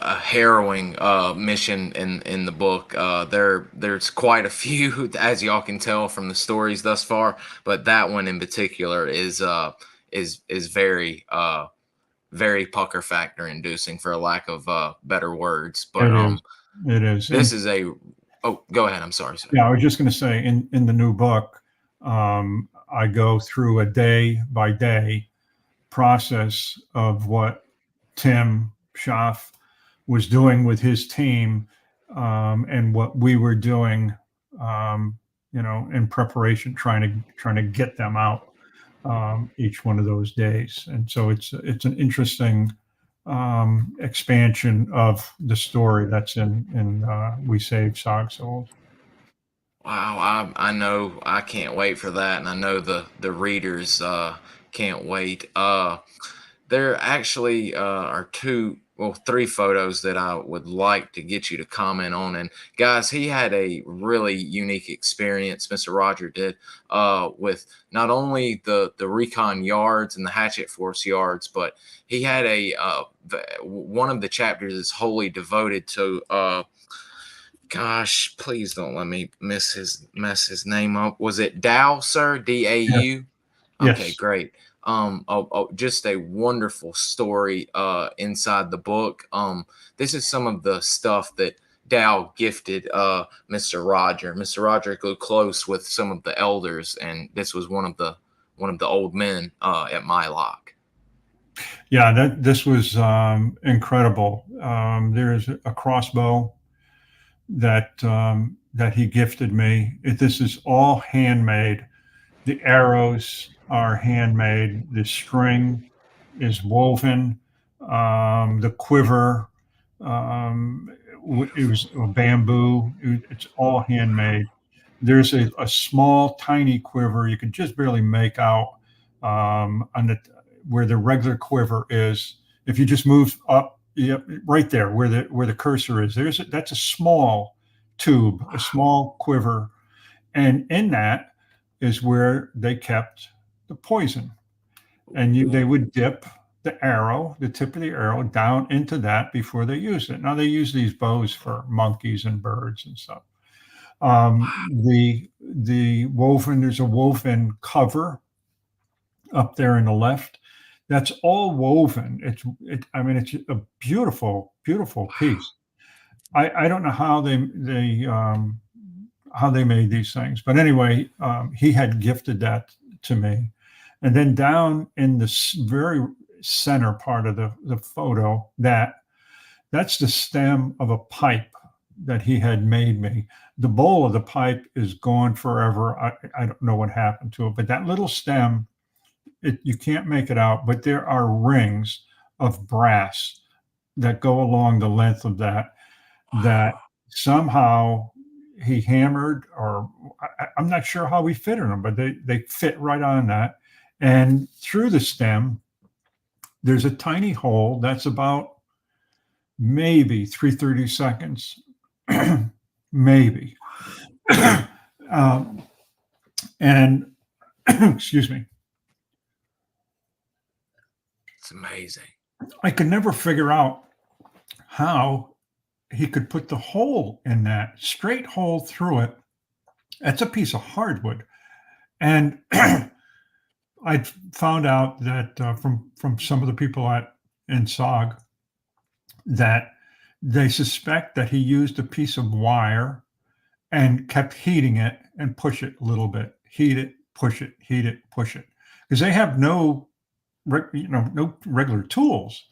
harrowing mission in the book. There's quite a few, as y'all can tell from the stories thus far, but that one in particular is very very pucker factor inducing, for a lack of better words. But It is. It is. this And is a, oh, go ahead. I'm sorry, sir. yeah, I was just going to say in the new book, I go through a day by day process of what Tim Schaff was doing with his team, and what we were doing, in preparation, trying to get them out, each one of those days. And so it's an interesting expansion of the story that's in We Save SOG Souls. Wow, I know I can't wait for that, and I know the readers can't wait. There actually are three photos that I would like to get you to comment on. And guys, he had a really unique experience, Mr. Roger did, with not only the recon yards and the hatchet force yards, but he had one of the chapters is wholly devoted to gosh, please don't let me mess his name up. Was it Dow, sir? DAU? Okay, Yes. great. Just a wonderful story inside the book. This is some of the stuff that Dow gifted Mr. Roger. Mr. Roger grew close with some of the elders, and this was one of the old men at my lock. Yeah, this was incredible. There's a crossbow that he gifted me. This is all handmade. The arrows are handmade. The string is woven. The quiver, it was a bamboo. It's all handmade. There's a small, tiny quiver you can just barely make out, where the regular quiver is. If you just move up, yep, right there where the cursor is, that's a small tube, a small quiver, and in that is where they kept the poison. And they would dip the tip of the arrow down into that before they used it. Now they use these bows for monkeys and birds and stuff. There's a woven cover up there in the left. That's all woven. It's a beautiful, beautiful piece. I don't know how they made these things, but anyway, he had gifted that to me. And then down in the very center part of the photo, that's the stem of a pipe that he had made me. The bowl of the pipe is gone forever. I don't know what happened to it, but that little stem, you can't make it out, but there are rings of brass that go along the length of that somehow he hammered, or I'm not sure how we fitted them, but they fit right on that. And through the stem, there's a tiny hole that's about maybe 3/32, maybe. And excuse me. It's amazing. I could never figure out how he could put the hole in that straight hole through it. That's a piece of hardwood. And I found out that from some of the people in SOG that they suspect that he used a piece of wire and kept heating it and push it a little bit, heat it, push it, heat it, push it, because they have no regular tools.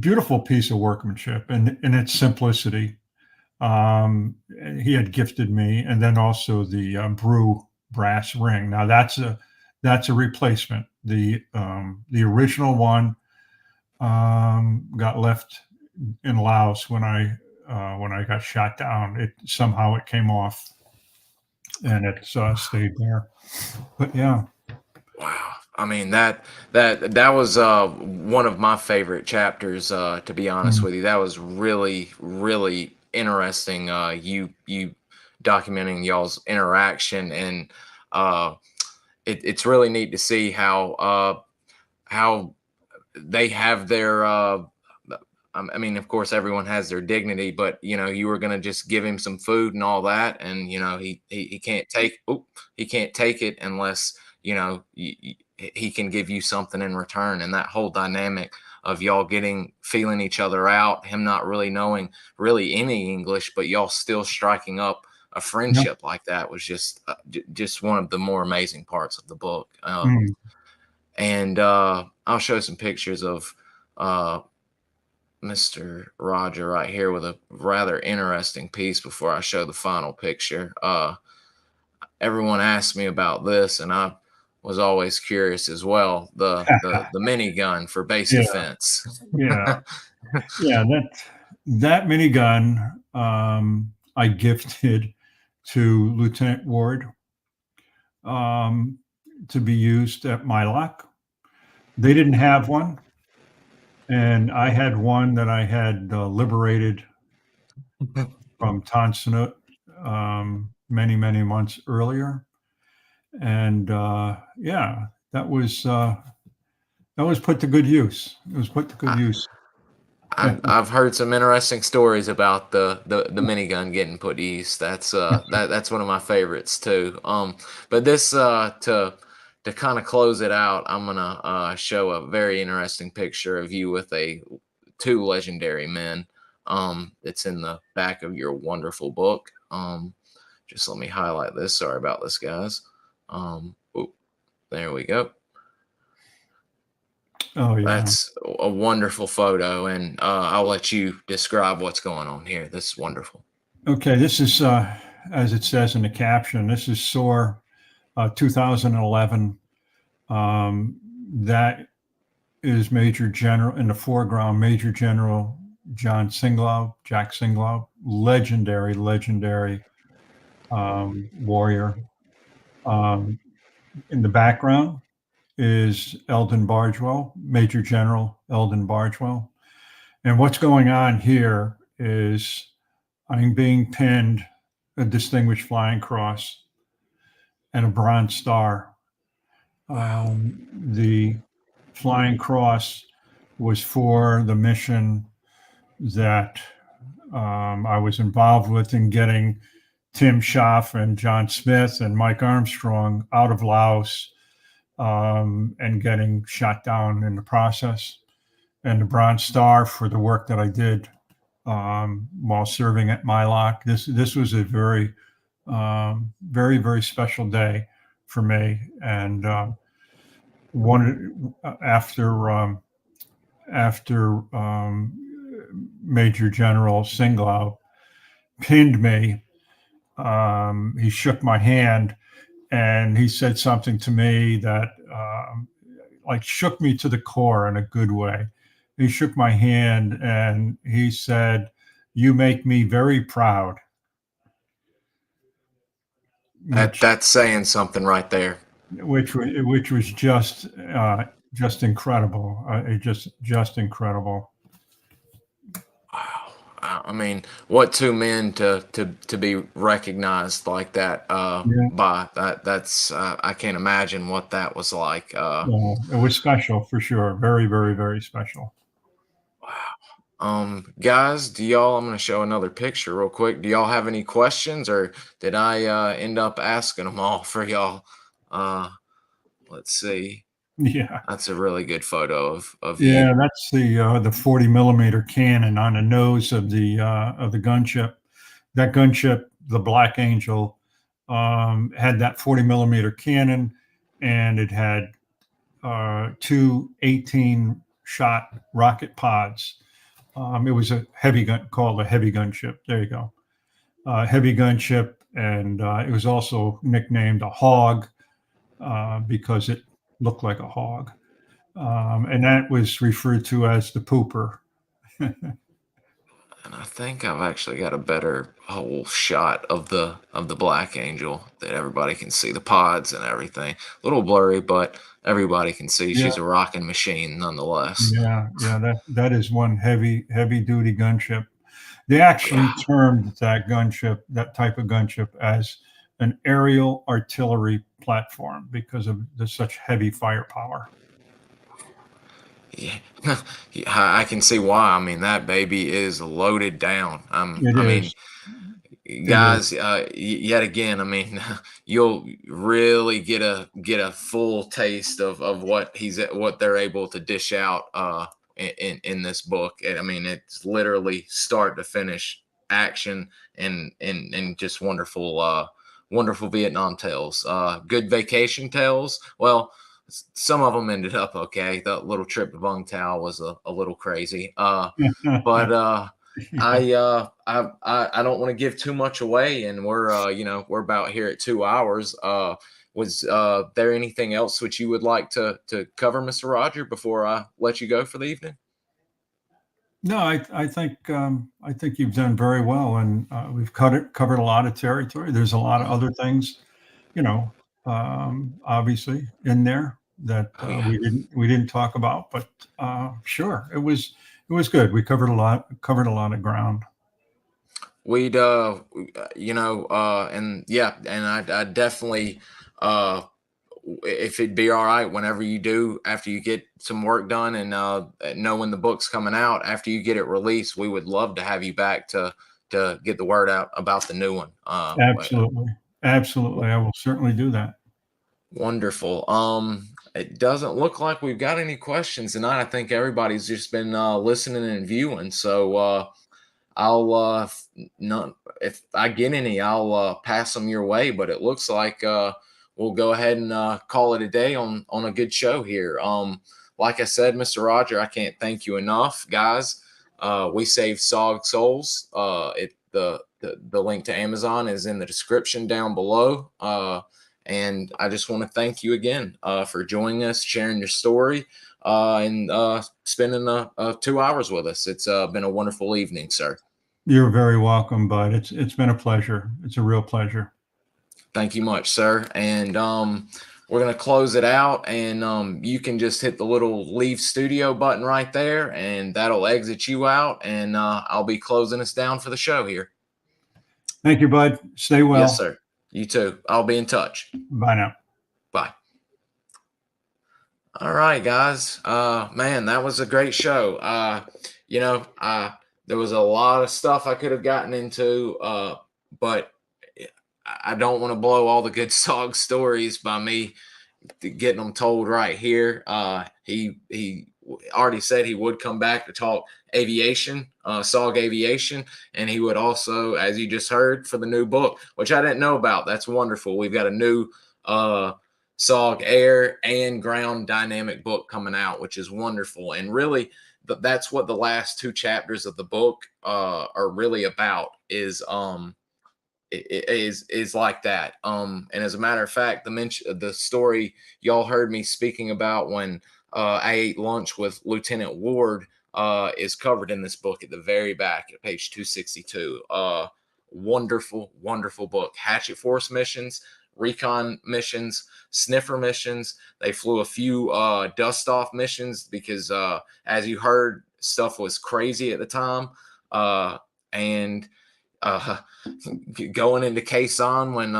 Beautiful piece of workmanship and in its simplicity. He had gifted me, and then also the brew brass ring. Now that's a replacement. The original one got left in Laos when I got shot down. It somehow came off, and it stayed there. But yeah. Wow. I mean, that was one of my favorite chapters, to be honest with you. That was really, really interesting. You documenting y'all's interaction, and it's really neat to see how they have their I mean, of course, everyone has their dignity, but you were gonna just give him some food and all that, and he can't take it unless he can give you something in return. And that whole dynamic of y'all feeling each other out, him not really knowing really any English, but y'all still striking up a friendship like that was just one of the more amazing parts of the book. And I'll show some pictures of Mr. Roger right here with a rather interesting piece before I show the final picture. Everyone asked me about this, and I was always curious as well. The minigun for base defense. Yeah, that minigun I gifted to Lieutenant Ward to be used at MACVSOG. They didn't have one, and I had one that I had liberated from Tonsanut many months earlier, and that was put to good use. It was put to good use. I've heard some interesting stories about the minigun getting put to use. That's that's one of my favorites too. But this to kind of close it out, I'm gonna show a very interesting picture of you with two legendary men. It's in the back of your wonderful book. Just let me highlight this. Sorry about this, guys. There we go. Oh, yeah. That's a wonderful photo, and I'll let you describe what's going on here. This is wonderful. Okay, this is, as it says in the caption, this is SOAR 2011. That is Major General, in the foreground, Major General Jack Singlaub, legendary warrior. In the background is Eldon Bargewell, Major General Eldon Bargewell. And what's going on here is I'm being pinned a Distinguished Flying Cross and a Bronze Star. The Flying Cross was for the mission that I was involved with in getting Tim Schaff and John Smith and Mike Armstrong out of Laos and getting shot down in the process. And the Bronze Star for the work that I did while serving at MACVSOG. This was a very, very special day for me. And after Major General Singlaub pinned me, he shook my hand and he said something to me that like shook me to the core in a good way. He shook my hand and he said, "You make me very proud." That's saying something right there. Which was just incredible. Just incredible. Wow. I mean, what two men to be recognized like that by that's I can't imagine what that was like. It was special for sure. Very special. Wow. Guys, I'm going to show another picture real quick. Do y'all have any questions, or did I end up asking them all for y'all? Let's see. Yeah, that's a really good photo of you. That's the 40 millimeter cannon on the nose of the gunship. That gunship, the Black Angel, had that 40 millimeter cannon, and it had two 18 shot rocket pods. It was a heavy gun, called a heavy gunship. There you go, heavy gunship, and it was also nicknamed a hog because it looked like a hog, and that was referred to as the pooper. And I think I've actually got a better whole shot of the Black Angel that everybody can see the pods and everything. A little blurry, but everybody can see. Yeah. She's a rocking machine nonetheless. Yeah, that is one heavy duty gunship. They actually termed that gunship, that type of gunship, as an aerial artillery platform because of such heavy firepower. Yeah, I can see why. I mean, that baby is loaded down. I mean, guys, yet again, I mean, you'll really get a full taste of what they're able to dish out in this book. I mean, it's literally start to finish action and just wonderful Vietnam tales, good vacation tales. Well, some of them ended up okay. The little trip to Vung Tau was a little crazy, but I don't want to give too much away, and we're about here at 2 hours. Was there anything else which you would like to cover, Mr. Roger, before I let you go for the evening? No, I think you've done very well, and we've covered a lot of territory. There's a lot of other things, obviously in there that Oh, yeah. we didn't talk about, but sure, it was good. We covered a lot of ground. We'd and yeah, and I definitely if it'd be all right whenever you do, after you get some work done and know when the book's coming out, after you get it released, we would love to have you back to get the word out about the new one. Absolutely, I will certainly do that. Wonderful. It doesn't look like we've got any questions tonight. I think everybody's just been listening and viewing. So I'll not if I get any, I'll pass them your way. But it looks like we'll go ahead and call it a day on a good show here. Like I said, Mr. Roger, I can't thank you enough, guys. We save SOG souls. The link to Amazon is in the description down below. And I just want to thank you again for joining us, sharing your story, and spending 2 hours with us. It's been a wonderful evening, sir. You're very welcome, bud. It's been a pleasure. It's a real pleasure. Thank you much, sir. And we're going to close it out, and you can just hit the little leave studio button right there, and that'll exit you out, and I'll be closing us down for the show here. Thank you, bud. Stay well. Yes, sir. You too. I'll be in touch. Bye now. Bye. All right, guys. Man, that was a great show. There was a lot of stuff I could have gotten into, but I don't want to blow all the good SOG stories by me getting them told right here. He already said he would come back to talk aviation, SOG Aviation, and he would also, as you just heard, for the new book, which I didn't know about. That's wonderful. We've got a new SOG air and ground dynamic book coming out, which is wonderful. And really, that's what the last 2 chapters of the book are really about, is like that. And as a matter of fact, the story y'all heard me speaking about when I ate lunch with Lieutenant Ward is covered in this book at the very back at page 262. Wonderful book. Hatchet Force missions, recon missions, sniffer missions. They flew a few dust off missions because as you heard, stuff was crazy at the time. And going into Sahn when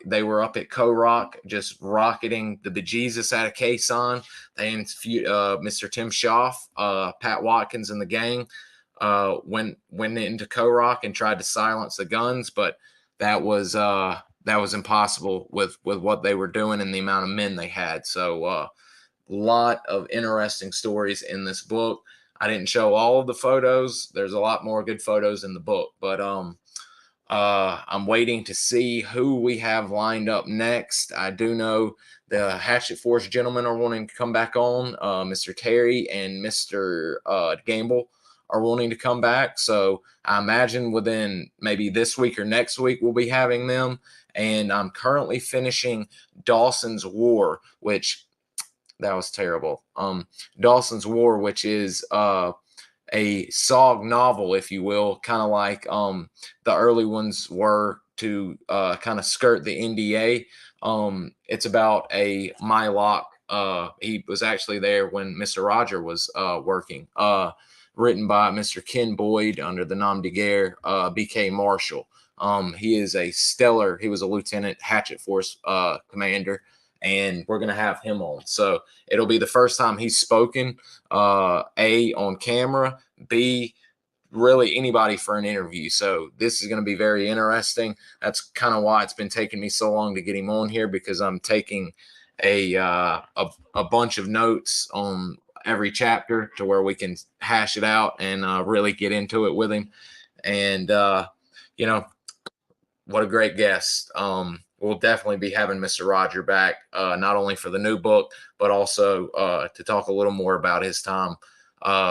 they were up at Rock, just rocketing the bejesus out of Sahn. They interviewed Mr. Tim Schaff, Pat Watkins, and the gang went into Rock and tried to silence the guns, but that was impossible with what they were doing and the amount of men they had. So a lot of interesting stories in this book. I didn't show all of the photos. There's a lot more good photos in the book, but I'm waiting to see who we have lined up next. I do know the Hatchet Force gentlemen are wanting to come back on. Mr. Terry and Mr. Campbell are wanting to come back. So I imagine within maybe this week or next week, we'll be having them. And I'm currently finishing Dawson's War, which that was terrible. Dawson's War, which is a SOG novel, if you will, kind of like the early ones were to kind of skirt the NDA. It's about a Mylock. He was actually there when Mr. Roger was working. Written by Mr. Ken Boyd under the nom de guerre BK Marshall. He is a stellar. He was a lieutenant Hatchet Force commander, and we're going to have him on. So it'll be the first time he's spoken, A, on camera, B, really anybody for an interview. So this is going to be very interesting. That's kind of why it's been taking me so long to get him on here, because I'm taking a bunch of notes on every chapter to where we can hash it out and really get into it with him. And you know, what a great guest. We'll definitely be having Mr. Roger back, not only for the new book, but also to talk a little more about his time,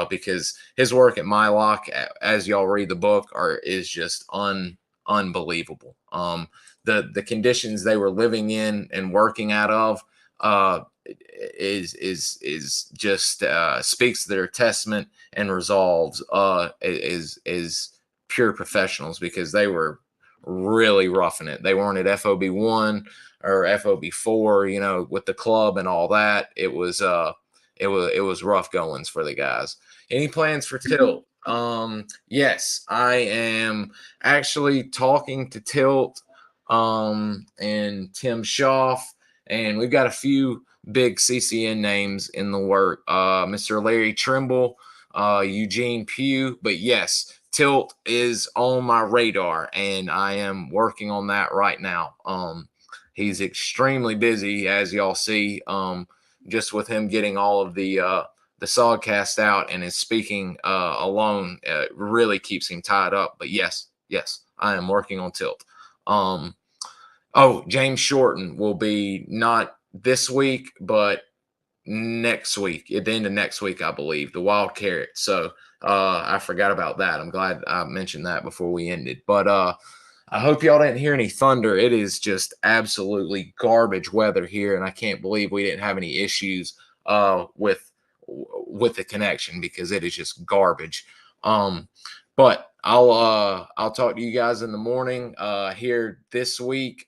because his work at MyLock, as y'all read the book, is just unbelievable. The conditions they were living in and working out of is just speaks to their testament and resolves is pure professionals, because they were really roughing it. They weren't at FOB 1 or FOB 4, you know, with the club and all that. It was rough goings for the guys. Any plans for Tilt? Yes, I am actually talking to Tilt and Tim Schaff, and we've got a few big CCN names in the work. Mr. Larry Trimble, Eugene Pugh, but yes, Tilt is on my radar, and I am working on that right now. He's extremely busy, as y'all see, just with him getting all of the SOG cast out, and his speaking alone really keeps him tied up. But yes, I am working on Tilt. James Shorten will be not this week, but next week, at the end of next week, I believe, the Wild Carrot. So I forgot about that. I'm glad I mentioned that before we ended. But I hope y'all didn't hear any thunder. It is just absolutely garbage weather here, and I can't believe we didn't have any issues with the connection, because it is just garbage. But I'll talk to you guys in the morning here this week.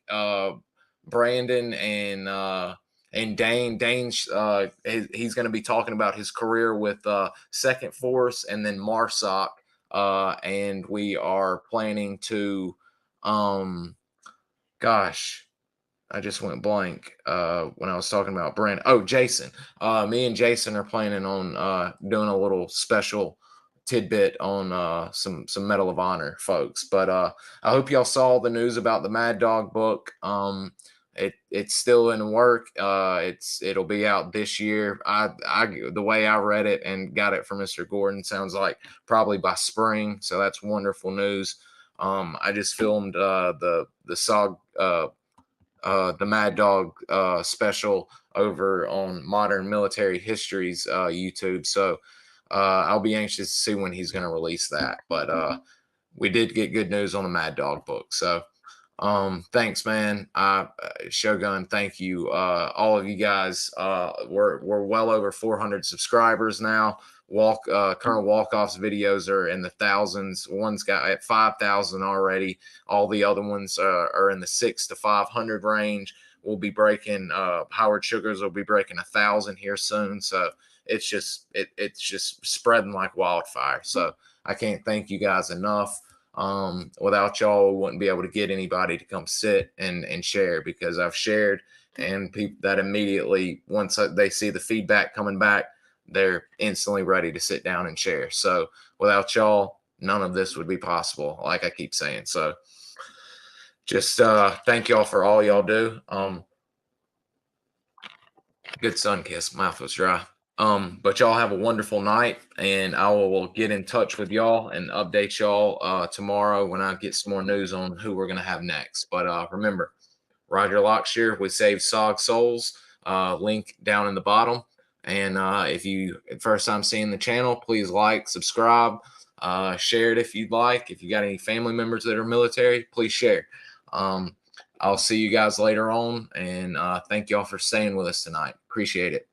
Brandon and Dane's he's going to be talking about his career with Second Force and then MARSOC, and we are planning to gosh, I just went blank when I was talking about Brandon. Oh, Jason. Me and Jason are planning on doing a little special tidbit on some Medal of Honor folks. But I hope y'all saw the news about the Mad Dog book. It's still in work. It'll be out this year. The way I read it and got it from Mr. Gordon, sounds like probably by spring. So that's wonderful news. I just filmed the SOG the Mad Dog special over on Modern Military History's YouTube. So I'll be anxious to see when he's going to release that. But we did get good news on the Mad Dog book. So thanks, man. Shogun, thank you. All of you guys. We're well over 400 subscribers now. Colonel Walkoff's videos are in the thousands. One's got at 5,000 already. All the other ones are in the 600 to 500 range. We'll be breaking Howard Sugars will be breaking 1,000 here soon. So it's just spreading like wildfire. So I can't thank you guys enough. Without y'all, we wouldn't be able to get anybody to come sit and share, because I've shared, and people that immediately, once they see the feedback coming back, they're instantly ready to sit down and share. So without y'all, none of this would be possible, like I keep saying. So just thank y'all for all y'all do. Good sun kiss. Mouth was dry. But y'all have a wonderful night, and I will get in touch with y'all and update y'all tomorrow when I get some more news on who we're going to have next. But remember, Roger Lockshier, we save SOG souls. Link down in the bottom. And if you first time seeing the channel, please like, subscribe, share it if you'd like. If you got any family members that are military, please share. I'll see you guys later on, and thank y'all for staying with us tonight. Appreciate it.